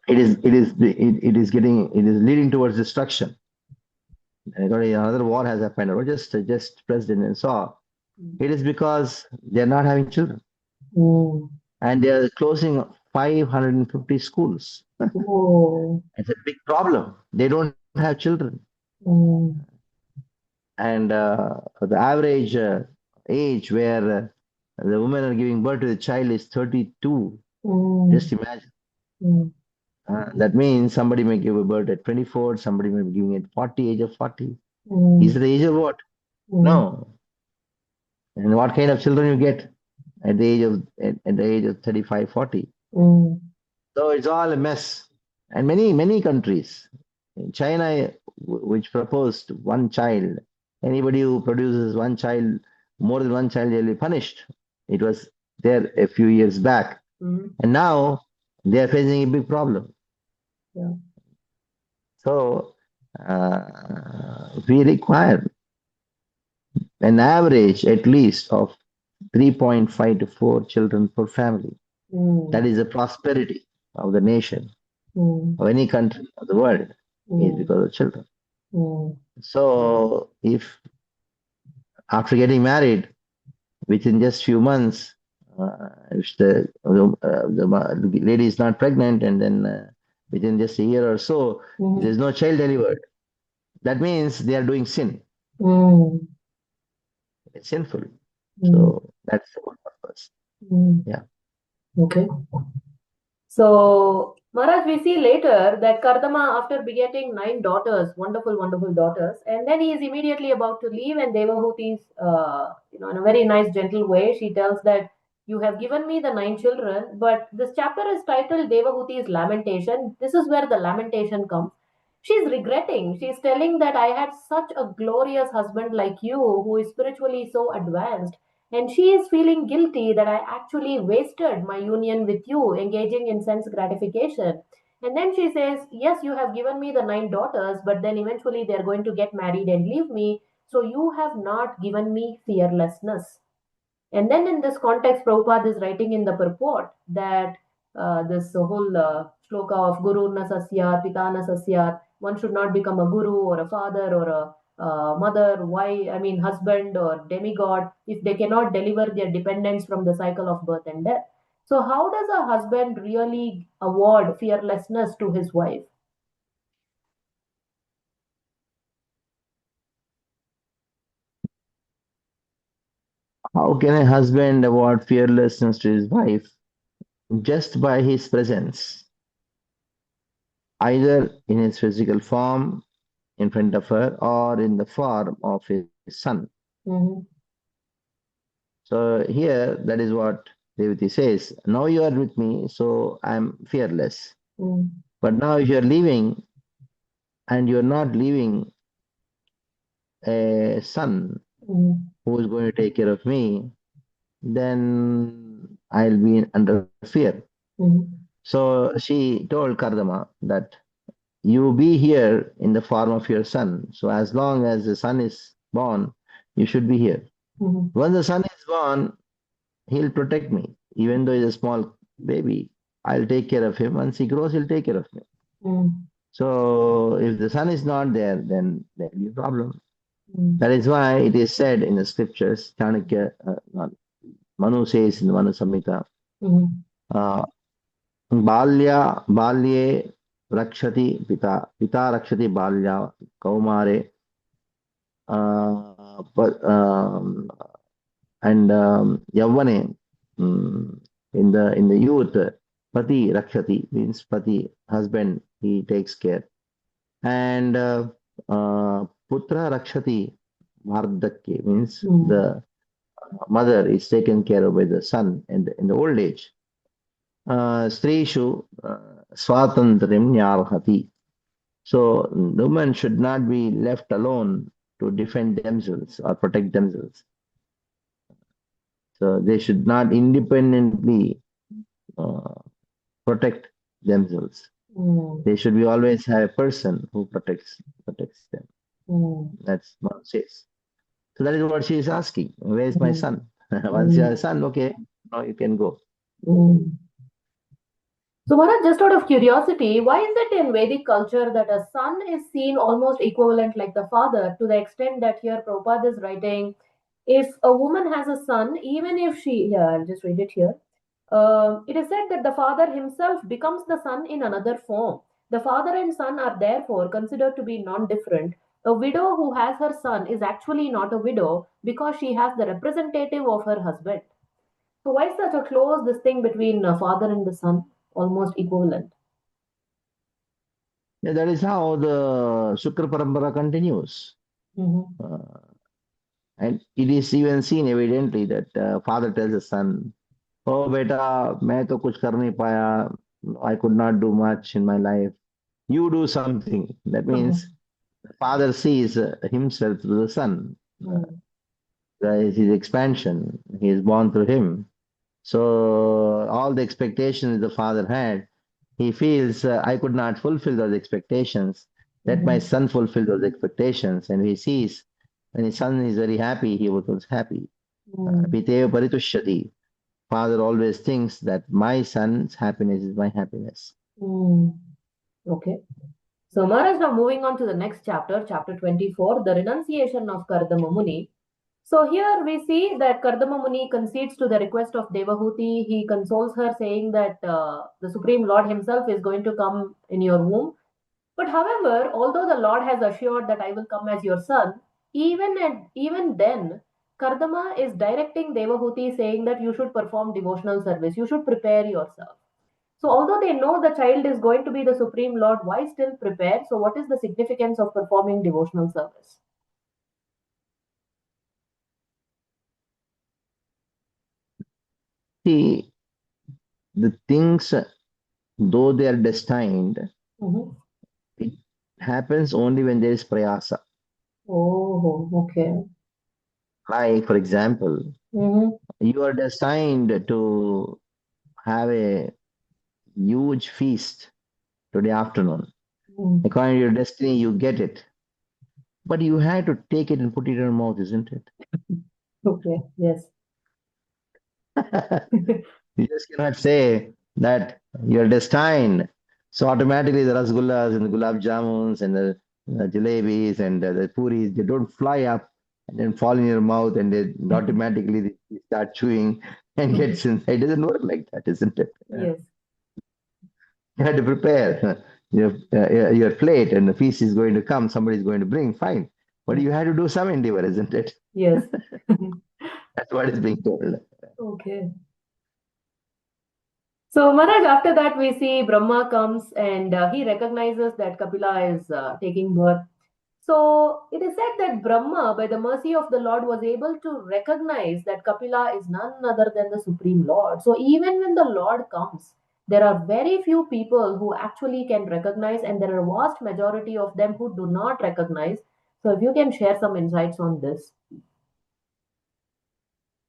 It is leading towards destruction. And I thought another war has happened. Or just president and saw. It is because they're not having children. Mm. And they are closing 550 schools. Oh. It's a big problem. They don't have children. Mm. And the average age where the women are giving birth to the child is 32. Mm. Just imagine. Mm. That means somebody may give a birth at 24, somebody may be giving it 40, age of 40. Mm. Is it the age of what? Mm. No. And what kind of children you get at the age of 35, 40? Mm. So it's all a mess. And many countries, in China, which proposed one child, anybody who produces one child, more than one child, they'll be punished. It was there a few years back. Mm. And now they are facing a big problem. Yeah. So we require an average at least of 3.5 to 4 children per family. Mm. That is the prosperity of the nation, Mm. of any country of the world, is Mm. because of children. Mm. So if after getting married, within just few months, if the lady is not pregnant, and then within just a year or so, Mm. there's no child delivered, that means they are doing sin. Mm. It's sinful. Mm. So that's the whole purpose. Mm. Yeah. Okay. So, Maharaj, we see later that Kardama, after begetting 9 daughters, wonderful, wonderful daughters, and then he is immediately about to leave, and Devahuti is, in a very nice, gentle way, she tells that you have given me the 9 children, but this chapter is titled Devahuti's Lamentation. This is where the lamentation comes. She's regretting. She's telling that I had such a glorious husband like you, who is spiritually so advanced, and she is feeling guilty that I actually wasted my union with you, engaging in sense gratification. And then she says, yes, you have given me the 9 daughters, but then eventually they're going to get married and leave me. So you have not given me fearlessness. And then in this context, Prabhupada is writing in the purport that this whole shloka of Guru na sasyat, Pita na sasyat, one should not become a guru or a father or a mother, husband or demigod, if they cannot deliver their dependents from the cycle of birth and death. So, how does a husband really award fearlessness to his wife? How can a husband award fearlessness to his wife? Just by his presence, either in his physical form in front of her or in the form of his son. Mm-hmm. So here, that is what Devati says. Now you are with me, so I'm fearless. Mm-hmm. But now if you're leaving and you're not leaving a son who is going to take care of me, then I'll be under fear. Mm-hmm. So she told Kardama that you be here in the form of your son. So as long as the son is born, you should be here. Mm-hmm. When the son is born, he'll protect me. Even though he's a small baby, I'll take care of him. Once he grows, he'll take care of me. Mm-hmm. So if the son is not there, then there'll be a problem. Mm-hmm. That is why it is said in the scriptures, Manu says in the Manu Samhita, balye rakshati pita rakshati balya kaumare, and yavane, in the youth, pati rakshati means pati, husband, he takes care, and putra rakshati vardhakya means the mother is taken care of by the son in the old age. Strishu swatantrem nyarhati. So the women should not be left alone to defend themselves or protect themselves. So they should not independently protect themselves. They should be always have a person who protects them. That's what it says. So that is what she is asking. Where is my son? Once you have a son, okay, now you can go. So, Maharaj, just out of curiosity, why is it in Vedic culture that a son is seen almost equivalent like the father, to the extent that here Prabhupada is writing, if a woman has a son, even if she, yeah, I'll just read it here. It is said that the father himself becomes the son in another form. The father and son are therefore considered to be non-different. A widow who has her son is actually not a widow because she has the representative of her husband. So why such a close this thing between father and the son, almost equivalent? Yeah, that is how the Shukra Parampara continues. Mm-hmm. And it is even seen evidently that father tells the son, "Oh, beta, मैं तो कुछ कर नहीं पाया. I could not do much in my life. You do something." That means the father sees himself through the son. That is his expansion. He is born through him. So all the expectations the father had, he feels I could not fulfill those expectations. Let my son fulfill those expectations. And he sees when his son is very happy, he becomes happy. Piteva Paritushyati. Father always thinks that my son's happiness is my happiness. Okay. So Maharaj, now moving on to the next chapter, chapter 24, the renunciation of Kardama Muni. So here we see that Kardama Muni concedes to the request of Devahuti. He consoles her, saying that the Supreme Lord himself is going to come in your womb. But however, although the Lord has assured that I will come as your son, even then, Kardama is directing Devahuti, saying that you should perform devotional service. You should prepare yourself. So although they know the child is going to be the Supreme Lord, why still prepare? So what is the significance of performing devotional service? See, the things, though they are destined, it happens only when there is prayasa. Oh, okay. Like, for example, you are destined to have a huge feast today afternoon. According to your destiny, you get it. But you have to take it and put it in your mouth, isn't it? Okay, yes. You just cannot say that you're destined. So automatically the rasgullas and the gulab jamuns and the jalebis and the puris, they don't fly up and then fall in your mouth and they automatically they start chewing and gets inside. It doesn't work like that, isn't it? Yes. You have to prepare your plate and the feast is going to come, somebody is going to bring, fine. But you have to do some endeavor, isn't it? Yes. That's what is being told. Okay. So Maharaj, after that we see Brahma comes and he recognizes that Kapila is taking birth. So it is said that Brahma, by the mercy of the Lord, was able to recognize that Kapila is none other than the Supreme Lord. So even when the Lord comes, there are very few people who actually can recognize, and there are a vast majority of them who do not recognize. So if you can share some insights on this.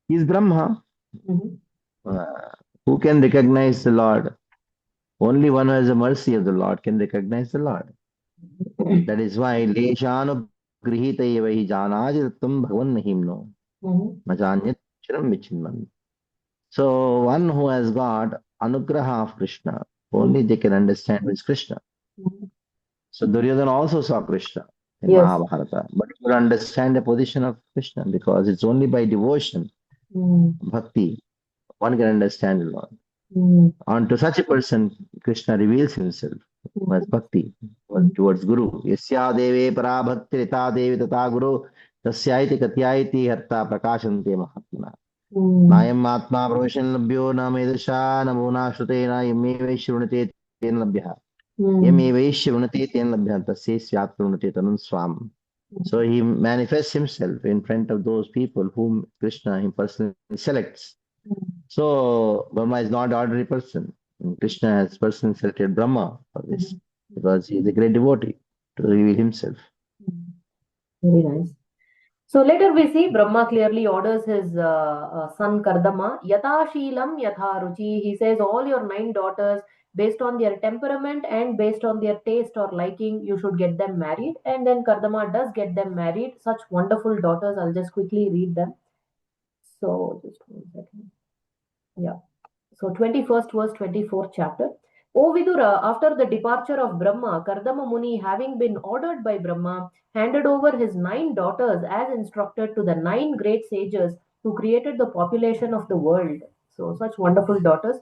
He is Brahma. Mhm. Who can recognize the Lord? Only one who has the mercy of the Lord can recognize the Lord. That is why Leshanu Grihita Evahi Janajiratam Bhagavan Mahimno Majanyat Chiram Vichinman. So one who has got Anugraha of Krishna, only they can understand who is Krishna. So Duryodhana also saw Krishna in Yes. Mahabharata, but he could understand the position of Krishna because it's only by devotion, bhakti, one can understand the Lord. Unto such a person, Krishna reveals himself as bhakti towards Guru. Yasya deve para bhakti rita devi tata guru tasyaiti katyaiti harta prakashante mahatmana. Nayam atma pravashan labhyo na medasha namuna shrutena yamme shrunate ten labhya. Yamme shrunate ten labhya tasya syat prunate tanun swam. So he manifests himself in front of those people whom Krishna him personally selects. So Brahma is not an ordinary person. Krishna has personally selected Brahma for this because he is a great devotee to reveal himself. Very nice. So later we see Brahma clearly orders his son Kardama, Yata Sheelam Yatha Ruchi. He says, all your 9 daughters, based on their temperament and based on their taste or liking, you should get them married. And then Kardama does get them married. Such wonderful daughters. I'll just quickly read them. So just 1 second. Yeah. So 21st verse, 24th chapter. O Vidura, after the departure of Brahma, Kardama Muni, having been ordered by Brahma, handed over his 9 daughters as instructed to the 9 great sages who created the population of the world. So such wonderful daughters.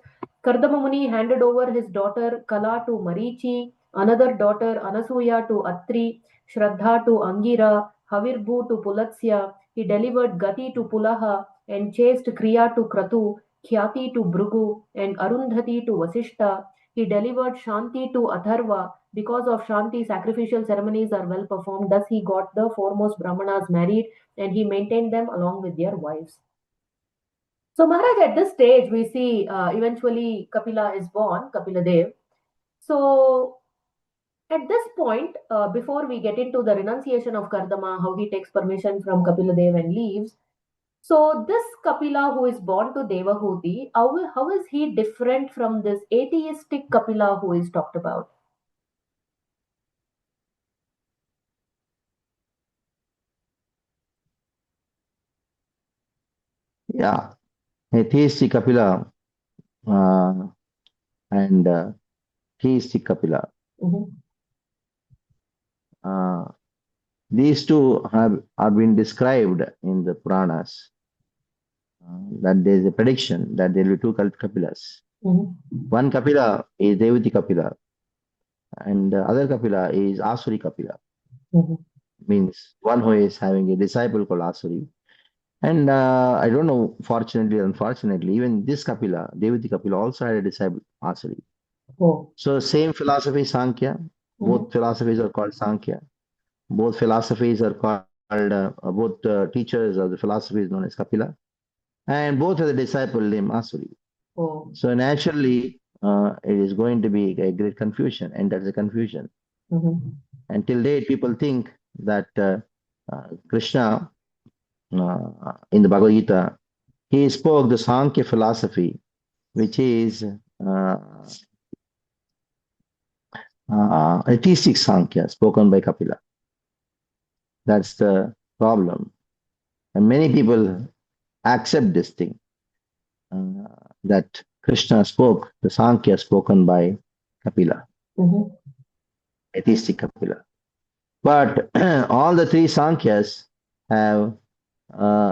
Kardama Muni handed over his daughter Kala to Marichi, another daughter Anasuya to Atri, Shraddha to Angira, Havirbhu to Pulatsya. He delivered Gati to Pulaha and chased Kriya to Kratu, Khyati to Bhrigu, and Arundhati to Vasishta. He delivered Shanti to Atharva. Because of Shanti, sacrificial ceremonies are well performed. Thus, he got the foremost Brahmanas married and he maintained them along with their wives. So, Maharaj, at this stage, we see eventually Kapila is born, Kapila Dev. So, at this point, before we get into the renunciation of Kardama, how he takes permission from Kapila Dev and leaves, so this Kapila who is born to Devahuti, how is he different from this atheistic Kapila who is talked about? Yeah, atheistic Kapila and theistic Kapila. Mhm. These two are been described in the Puranas. That there is a prediction that there will be two Kapilas. Mhm. One Kapila is Devati Kapila, and the other Kapila is Asuri Kapila. Mhm. Means one who is having a disciple called Asuri. And I don't know, fortunately or unfortunately, even this Kapila, Devati Kapila, also had a disciple, Asuri. Oh. So same philosophy, Sankhya. Both Mhm. philosophies are called Sankhya. Both philosophies are called, both teachers of the philosophy is known as Kapila. And both have the disciple named Asuri. Oh. So naturally, it is going to be a great confusion, and that's a confusion. Mhm. Until date, people think that Krishna, in the Bhagavad Gita, he spoke the Sankhya philosophy, which is atheistic Sankhya spoken by Kapila. That's the problem. And many people accept this thing, that Krishna spoke the Sankhya spoken by Kapila, Mhm. atheistic Kapila. But all the three Sankhyas have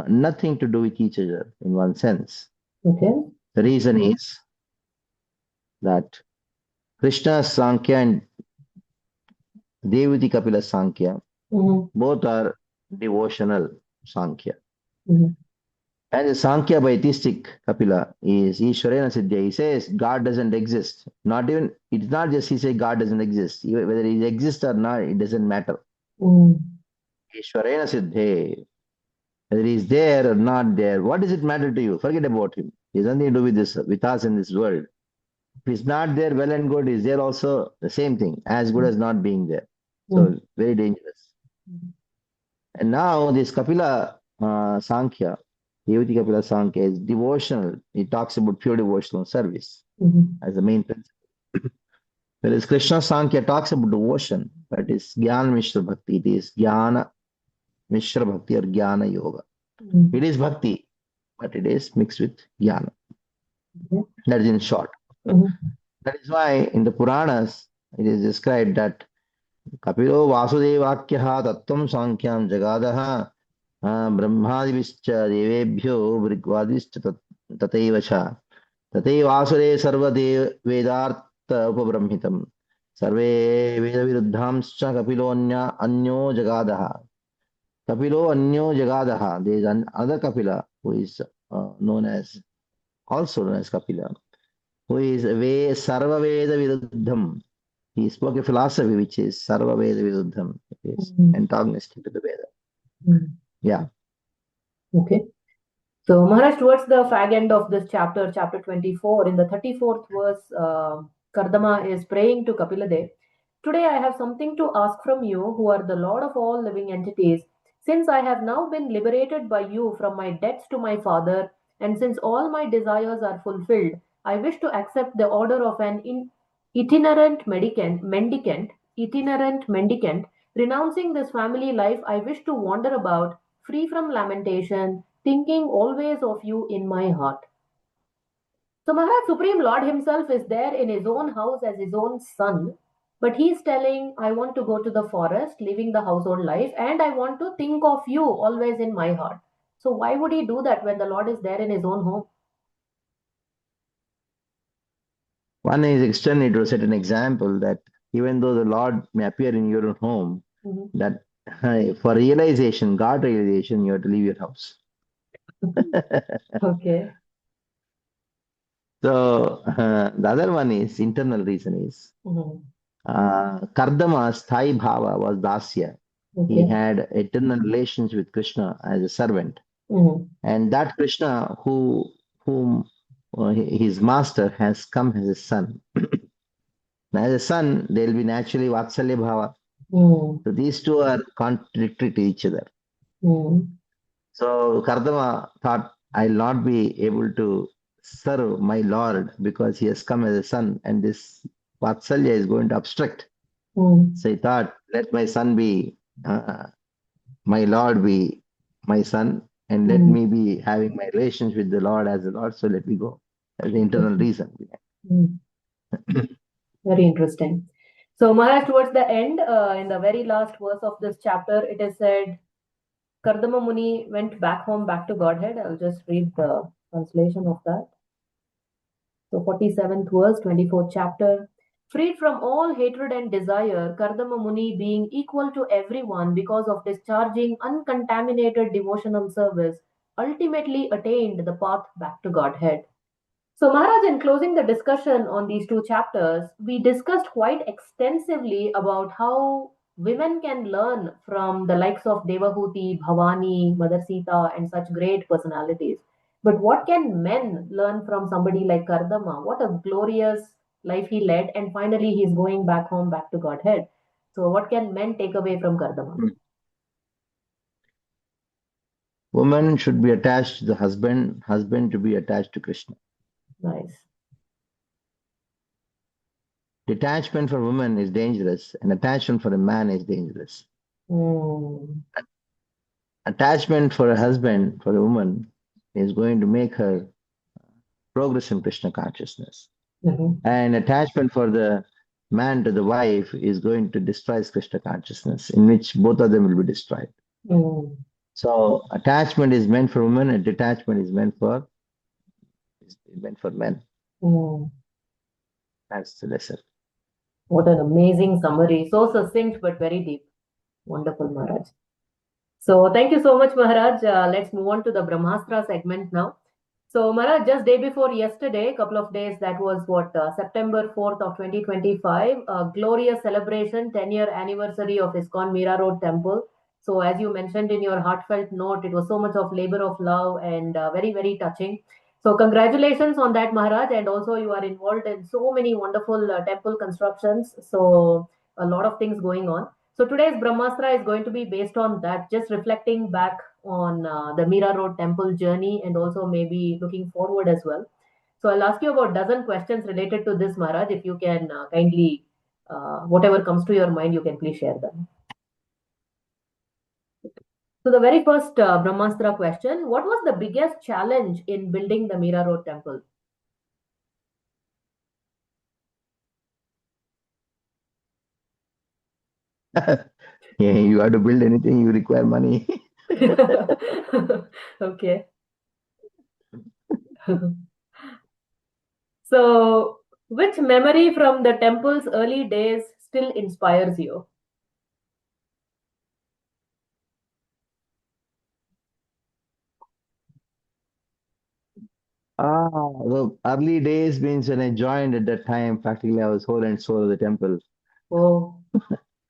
nothing to do with each other in one sense. Okay. The reason is that Krishna's Sankhya and Devati Kapila Sankhya Mhm. both are devotional Sankhya. Mhm. And the Sankhya by atheistic Kapila is Ishwarena Siddhya. He says God doesn't exist. Not even, it's not just he says God doesn't exist. Whether he exists or not, it doesn't matter. Mhm. Ishwarena Siddhya. Whether he's there or not there, what does it matter to you? Forget about him. He has nothing to do with this, with us in this world. If he's not there, well and good. He's there also, the same thing, as good as not being there. So Mhm. very dangerous. And now this Kapila Sankhya, Devati Kapila Sankhya is devotional. It talks about pure devotional service Mhm. as the main principle. Whereas Krishna Sankhya talks about devotion, but it's Jnana Mishra Bhakti. It is Jnana Mishra Bhakti or Jnana Yoga. Mhm. It is Bhakti, but it is mixed with Jnana. Okay. That is in short. Mhm. That is why in the Puranas it is described that Kapilo Vasudevakyaha Tattvam Sankhyan Jagadaha Brahmadivischa Devebhyo Vrigvadischa Tataivacha Tatayvasure Sarva Vedartha Upabrahmitam Sarve Veda Viruddhamscha Kapilo Anyo Jagadaha. Kapilo Anyo Jagadaha. There is another Kapila who is known as, also known as Kapila, who is Sarva Veda Viruddham. He spoke a philosophy which is Sarva Veda Viruddham. It is Mhm. antagonistic to the Veda. Mhm. Yeah. Okay. So, Maharaj, towards the fag end of this chapter, chapter 24, in the 34th verse, Kardama is praying to Kapila Dev. Today I have something to ask from you, who are the Lord of all living entities. Since I have now been liberated by you from my debts to my father, and since all my desires are fulfilled, I wish to accept the order of an itinerant mendicant. Renouncing this family life, I wish to wander about, free from lamentation, thinking always of you in my heart. So Maharaj Supreme Lord himself is there in his own house as his own son, but he's telling, I want to go to the forest, living the household life, and I want to think of you always in my heart. So why would he do that when the Lord is there in his own home? One is externally to set an example that even though the Lord may appear in your home, that for realization, God realization, you have to leave your house. Okay. So the other one is internal reason is Kardama's Thai Bhava was Dasya. He Okay. had eternal relations with Krishna as a servant. And that Krishna whom his master has come as a son. As a son, there will be naturally Vatsalya Bhava. So these two are contradictory to each other. So Kardama thought, I'll not be able to serve my Lord because he has come as a son, and this Vatsalya is going to obstruct. So he thought, let my son be, my Lord be my son, and let me be having my relations with the Lord as the Lord, so let me go. That's the internal reason. Very interesting. So Maharaj, towards the end, in the very last verse of this chapter, it is said, Kardama Muni went back home, back to Godhead. I'll just read the translation of that. So 47th verse, 24th chapter. Freed from all hatred and desire, Kardama Muni, being equal to everyone because of discharging uncontaminated devotional service, ultimately attained the path back to Godhead. So, Maharaj, in closing the discussion on these two chapters, we discussed quite extensively about how women can learn from the likes of Devahuti, Bhavani, Mother Sita, and such great personalities. But what can men learn from somebody like Kardama? What a glorious life he led, and finally he's going back home, back to Godhead. So, what can men take away from Kardama? Woman should be attached to the husband, husband to be attached to Krishna. Nice. Detachment for woman is dangerous, and attachment for a man is dangerous. Attachment for a husband, for a woman, is going to make her progress in Krishna consciousness. And attachment for the man to the wife is going to destroy Krishna consciousness, in which both of them will be destroyed. So attachment is meant for women, and detachment is meant for men. That's the lesson. What an amazing summary. So succinct but very deep. Wonderful, Maharaj. So thank you so much, Maharaj. Let's move on to the Brahmastra segment now. So Maharaj, just day before yesterday, couple of days, that was what, September 4th of 2025, a glorious celebration, 10-year anniversary of ISKCON Mira Road Temple. So as you mentioned in your heartfelt note, it was so much of labor of love and very, very touching. So congratulations on that, Maharaj. And also you are involved in so many wonderful temple constructions. So a lot of things going on. So today's Brahmastra is going to be based on that, just reflecting back on the Mira Road Temple journey and also maybe looking forward as well. So I'll ask you about dozen questions related to this, Maharaj. If you can kindly, whatever comes to your mind, you can please share them. So the very first Brahmastra question, what was the biggest challenge in building the Mira Road Temple? Yeah, you have to build anything, you require money. Okay. So, which memory from the temple's early days still inspires you? The early days means when I joined at that time, practically I was whole and soul of the temple. Oh.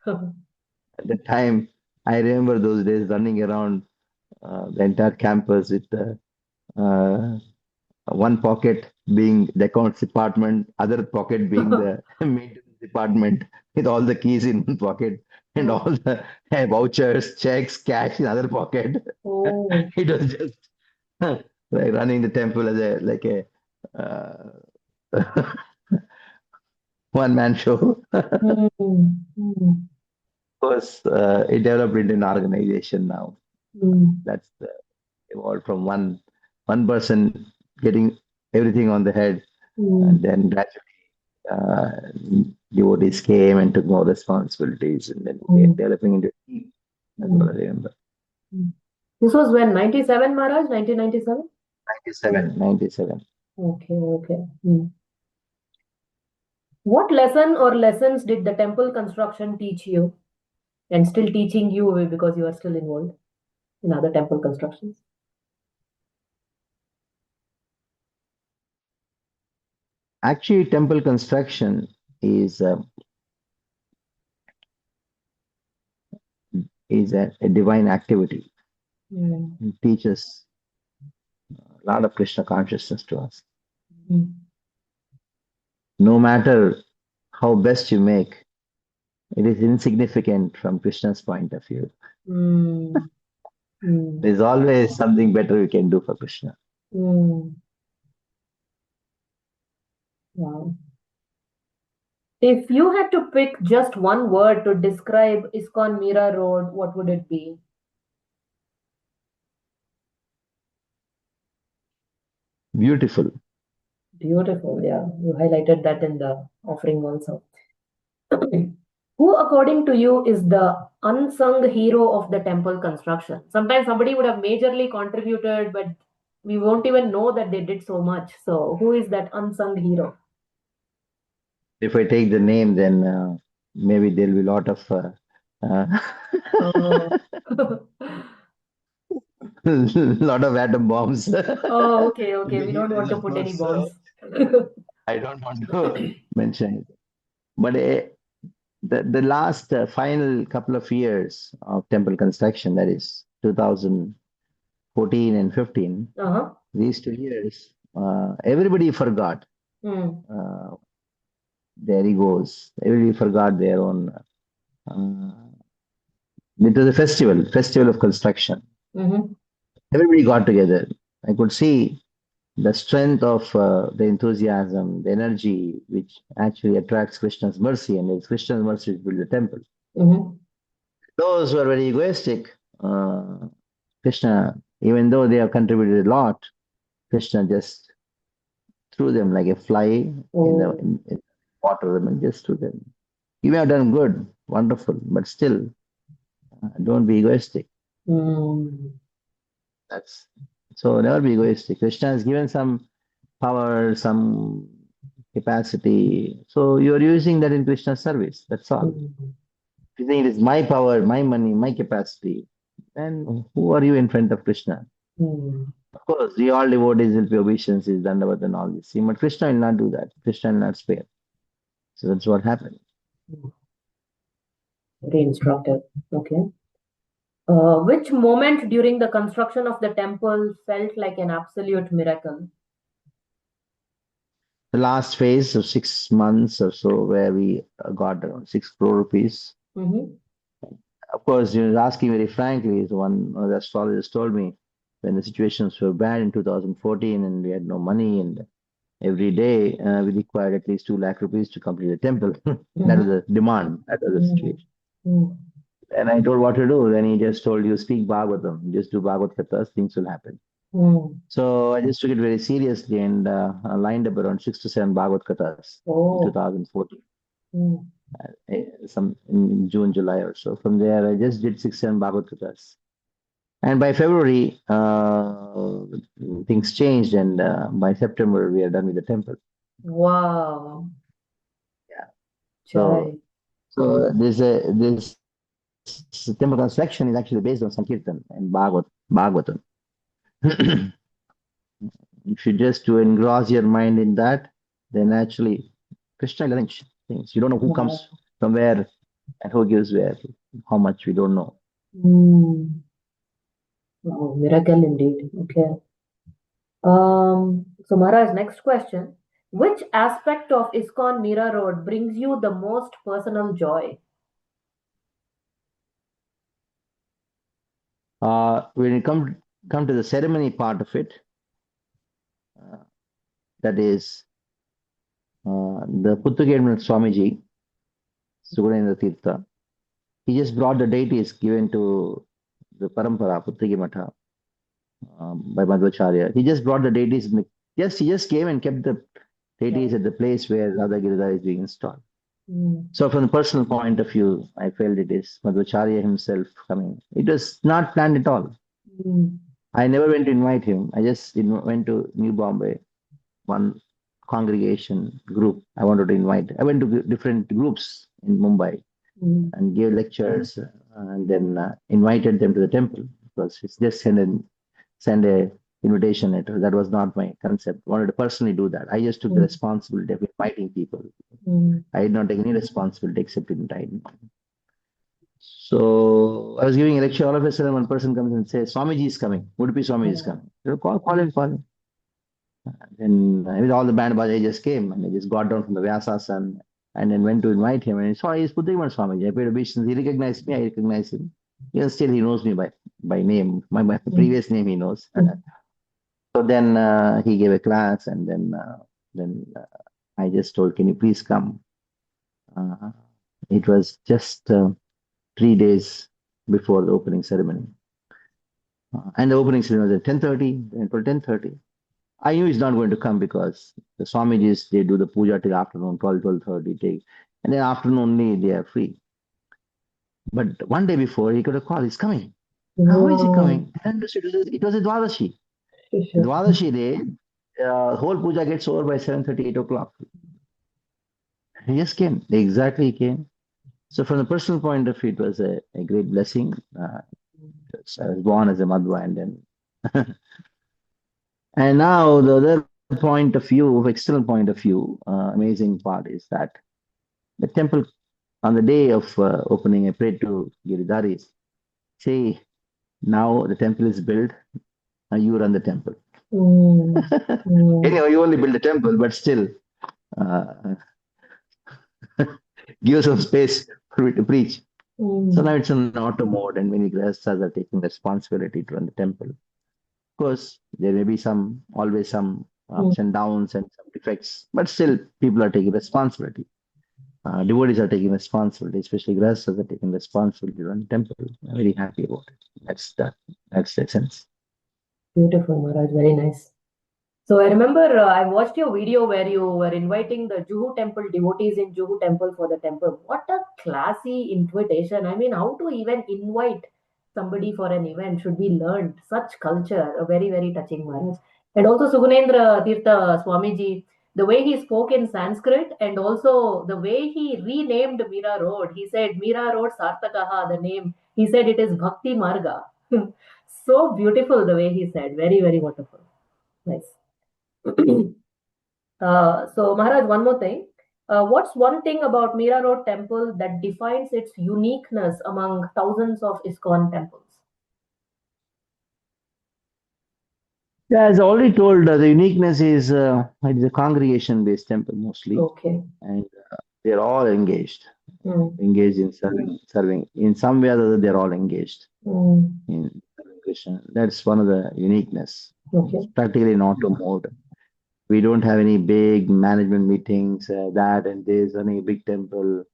At that time, I remember those days running around the entire campus with one pocket being the accounts department, other pocket being the maintenance department with all the keys in one pocket and all the vouchers, checks, cash in other pocket. Oh. It was just like running the temple as a like a one man show. Of course, it developed into an organization now. That's evolved from one person getting everything on the head, and then gradually devotees came and took more responsibilities, and then developing into a team. That's what I remember. This was when? 97, Maharaj? 1997? 97. Okay. What lesson or lessons did the temple construction teach you and still teaching you because you are still involved in other temple constructions? Actually, temple construction is a divine activity. It teaches a lot of Krishna consciousness to us. No matter how best you make, it is insignificant from Krishna's point of view. There's always something better we can do for Krishna. Wow. If you had to pick just one word to describe ISKCON Mira Road, what would it be? Beautiful. Beautiful, yeah. You highlighted that in the offering also. Who, according to you, is the unsung hero of the temple construction? Sometimes somebody would have majorly contributed, but we won't even know that they did so much. So, who is that unsung hero? If I take the name, then maybe there'll be a lot of lot of atom bombs. Oh, okay. We don't want to put any bombs. I don't want to mention it. But the last final couple of years of temple construction, that is 2014 and 15, these 2 years, everybody forgot their egos. Everybody forgot their own. It was a festival of construction. Everybody got together. I could see the strength of the enthusiasm, the energy, which actually attracts Krishna's mercy, and it's Krishna's mercy to build the temple. Those who are very egoistic, Krishna, even though they have contributed a lot, Krishna just threw them like a fly in the water and just threw them. You may have done good, wonderful, but still, don't be egoistic. So never be egoistic. Krishna has given some power, some capacity. So you are using that in Krishna's service. That's all. If you think it is my power, my money, my capacity, then who are you in front of Krishna? Of course, we all devotees will be obeisances, dandavat and all this. But Krishna will not do that. Krishna will not spare. So that's what happened. Very instructive. Okay. Which moment during the construction of the temple felt like an absolute miracle? The last phase of 6 months or so, where we got around 6 crore rupees. Of course, you know, asking very frankly, one of the astrologers told me when the situations were bad in 2014 and we had no money, and every day we required at least 2 lakh rupees to complete the temple. That was the demand. That was the situation. And I told what to do. Then he just told you speak Bhagavatam, just do Bhagavad Kathas, things will happen. So I just took it very seriously and lined up around 6 to 7 Bhagavad Kathas in 2014. Some in June, July or so. From there, I just did 6, 7 Bhagavad Kathas. And by February, things changed, and by September, we are done with the temple. Wow. Yeah. So this temple construction is actually based on Sankirtan and Bhagavatam. If you just to engross your mind in that, then actually Krishna will arrange things. You don't know who comes from where and who gives where, how much we don't know. Wow, miracle indeed. Okay. So Maharaj, next question. Which aspect of ISKCON Mira Road brings you the most personal joy? When you come to the ceremony part of it, that is the Puttugedman Swamiji, Sugunendra Tirtha, he just brought the deities given to the Parampara, Puttugimata, by Madhvacharya. He just brought the deities. He just came and kept the deities at the place where Radha Giridhar is being installed. So from the personal point of view, I felt it is Madhvacharya himself coming. It was not planned at all. I never went to invite him. I just went to New Bombay, one congregation group I wanted to invite. I went to different groups in Mumbai and gave lectures and then invited them to the temple because it's just send a invitation letter. That was not my concept. I wanted to personally do that. I just took the responsibility of inviting people. I did not take any responsibility except inviting. So I was giving a lecture. All of a sudden, one person comes and says, "Swamiji is coming. Udupi Swamiji is coming." So call him. Then with all the band baja just came and I just got down from the Vyasasana and then went to invite him and I saw he's Puttugimata Swamiji. I paid obeisance. He recognized me. I recognized him. Yes, still he knows me by name. My previous name he knows. So then he gave a class and then I just told, "Can you please come?" It was just 3 days before the opening ceremony. And the opening ceremony was at 10:30, until 10:30. I knew he's not going to come because the Swamijis, they do the puja till afternoon, 12:30, and then afternoon only they are free. But one day before, he got a call, he's coming. How is he coming? I understood it was a Dwadashi. Dwadashi day, whole puja gets over by 7:30, 8 o'clock. He just came. Exactly, he came. So from the personal point of view, it was a great blessing. I was born as a Madhva and then... And now the other point of view, external point of view, amazing part is that the temple, on the day of opening, I prayed to Giridharis, say, now the temple is built, now you run the temple. Anyhow, you only build the temple, but still give some space for me to preach. So now it's in auto mode and many grahasthas are taking responsibility to run the temple. Of course, there may be always some ups and downs and some defects, but still people are taking responsibility. Devotees are taking responsibility, especially grahasthas are taking responsibility to run the temple. I'm very happy about it. That's the essence. Beautiful, Maharaj. Very nice. So I remember I watched your video where you were inviting the Juhu temple devotees in Juhu temple for the temple. What a classy invitation. I mean, how to even invite somebody for an event should be learned. Such culture, a very, very touching, Maharaj. And also Sugunendra Tirtha Swamiji, the way he spoke in Sanskrit and also the way he renamed Mira Road. He said Mira Road Sartakaha, the name. He said it is Bhakti Marga. So beautiful the way he said. Very, very wonderful. Nice. So Maharaj, one more thing. What's one thing about Mira Road Temple that defines its uniqueness among thousands of ISKCON temples? Yeah, as I already told, the uniqueness is it is a congregation-based temple mostly. Okay. And they're all engaged in serving. In some way or other, they're all engaged in serving Krishna. That's one of the uniqueness. Okay. It's practically in auto mode. We don't have any big management meetings, that and this, any big temple.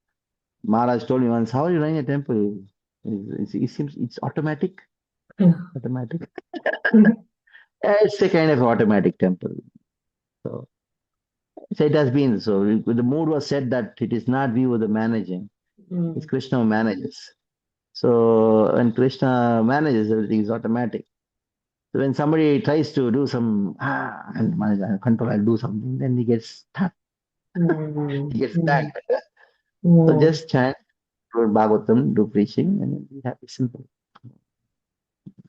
Maharaj told me once, how are you running a temple? It seems it's automatic. Automatic. It's a kind of automatic temple. So it has been so. The mood was set that it is not we who are the managing. It's Krishna who manages. So when Krishna manages, everything is automatic. So when somebody tries to do some and manage and control, I'll do something, then he gets stuck. He gets stuck. So just chant, do Bhagavatam, do preaching, and be happy, simple.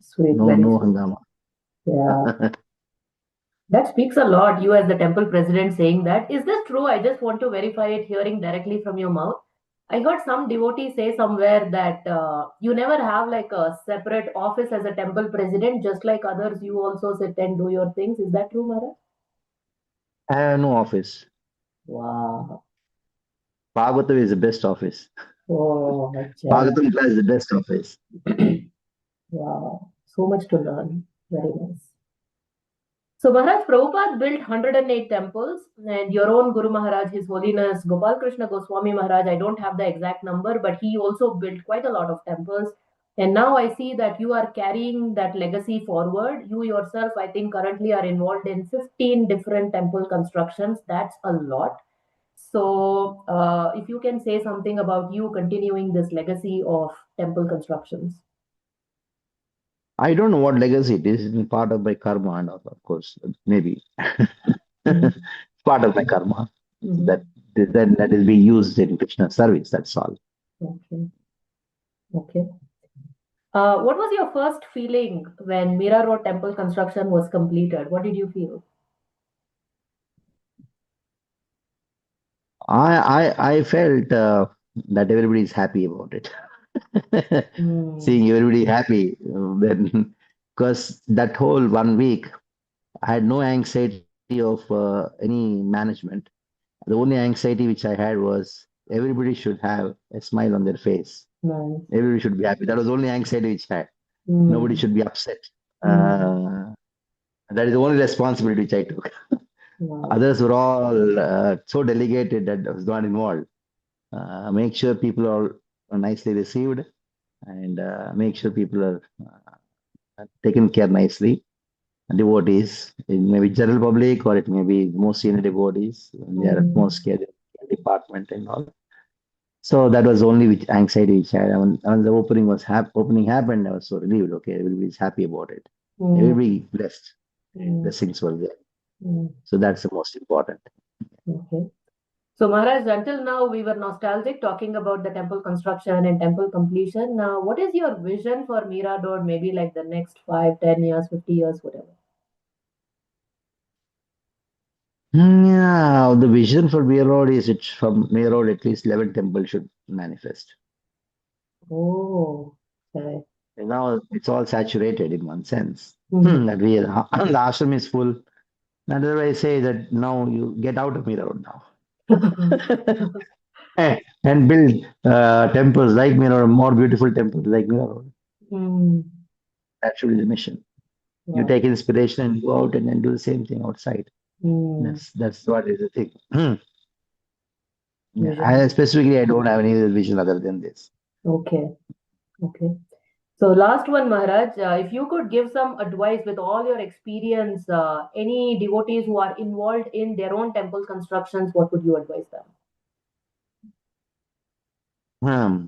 Sweet, No hangama. Yeah. That speaks a lot, you as the temple president saying that. Is this true? I just want to verify it, hearing directly from your mouth. I heard some devotee say somewhere that you never have like a separate office as a temple president, just like others, you also sit and do your things. Is that true, Maharaj? I have no office. Wow. Bhagavatam is the best office. Oh, acha. Bhagavatam class is the best office. Wow. So much to learn. Very nice. So Maharaj Prabhupada built 108 temples, and your own Guru Maharaj, His Holiness Gopal Krishna Goswami Maharaj, I don't have the exact number, but he also built quite a lot of temples. And now I see that you are carrying that legacy forward. You yourself, I think, currently are involved in 15 different temple constructions. That's a lot. So, if you can say something about you continuing this legacy of temple constructions. I don't know what legacy it is. It's part of my karma, and of course, maybe Mhm. it's part of my karma Mhm. that is being used in Krishna service. That's all. Okay. Okay. What was your first feeling when Mira Road temple construction was completed? What did you feel? I felt that everybody is happy about it. Mm, Seeing everybody happy, then because that whole 1 week I had no anxiety of any management. The only anxiety which I had was everybody should have a smile on their face. nice. Everybody should be happy. That was the only anxiety which I had. Nobody Mm, should be upset. mm, That is the only responsibility which I took. wow. Others were all so delegated that I was not involved. Make sure people are nicely received and make sure people are taken care nicely. Devotees, it may be general public or it may be most senior devotees, they are at Mm, most care department and all. So that was only which anxiety which I had. When the opening happened, I was so relieved. Okay, everybody's happy about it. mm, Everybody blessed. mm, Blessings were there. mm. So that's the most important. Okay. So, Maharaj, until now we were nostalgic talking about the temple construction and temple completion. Now, what is your vision for Mira Road? Maybe like the next 5, 10 years, 50 years, whatever. Yeah, the vision for Mayor Road is it from Mayor Road at least 11 temples should manifest. Oh, okay. And now it's all saturated in one sense. Mhm. That the ashram is full. That's why I say that now you get out of Mira Road now. And build temples like Mira Road, more beautiful temples like Mira Road. Mm, That should be the mission. You wow. take inspiration and go out and then do the same thing outside. Mm, That's what is the thing. Yeah, vision. I don't have any other vision other than this. Okay. Okay. So last one, Maharaj, if you could give some advice with all your experience, any devotees who are involved in their own temple constructions, what would you advise them? Hmm.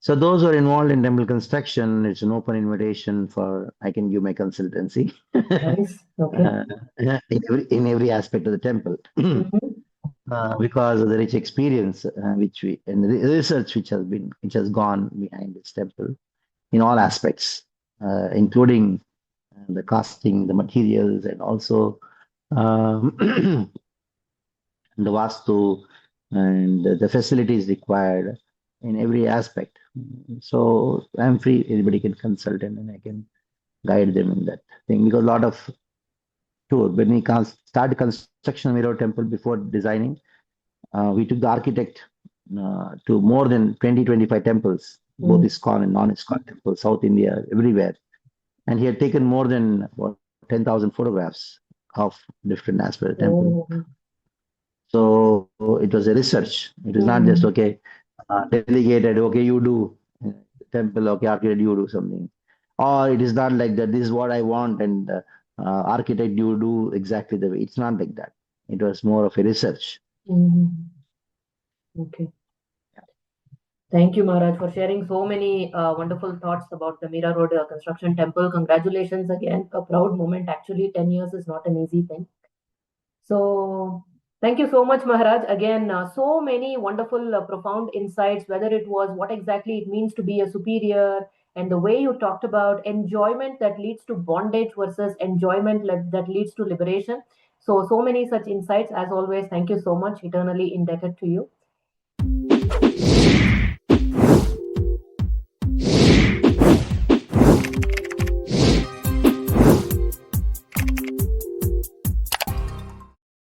So those who are involved in temple construction, it's an open invitation for I can give my consultancy Nice. Okay. in every aspect of the temple. Mhm. Because of the rich experience which we and the research which has gone behind this temple in all aspects, including the casting, the materials, and also um, the vastu and the facilities required in every aspect. So I'm free; anybody can consult and I can guide them in that thing because a lot of tour when we start construction of Miro temple before designing. We took the architect to more than 20, 25 temples, both Mm. ISKCON and non-ISKCON temples, South India, everywhere. And he had taken more than what, 10,000 photographs of different aspects of the temple. Oh. So it was a research. It is not just, Mm. okay, delegated, okay, you do temple, okay, architect, you do something. Or it is not like that, this is what I want, and architect, you do exactly the way. It's not like that. It was more of a research. Mhm. Okay. Thank you, Maharaj, for sharing so many wonderful thoughts about the Mira Road construction temple. Congratulations again. A proud moment. Actually, 10 years is not an easy thing. So, thank you so much, Maharaj. Again, so many wonderful, profound insights, whether it was what exactly it means to be a superior, and the way you talked about enjoyment that leads to bondage versus enjoyment that leads to liberation. So, so many such insights. As always, thank you so much. Eternally indebted to you.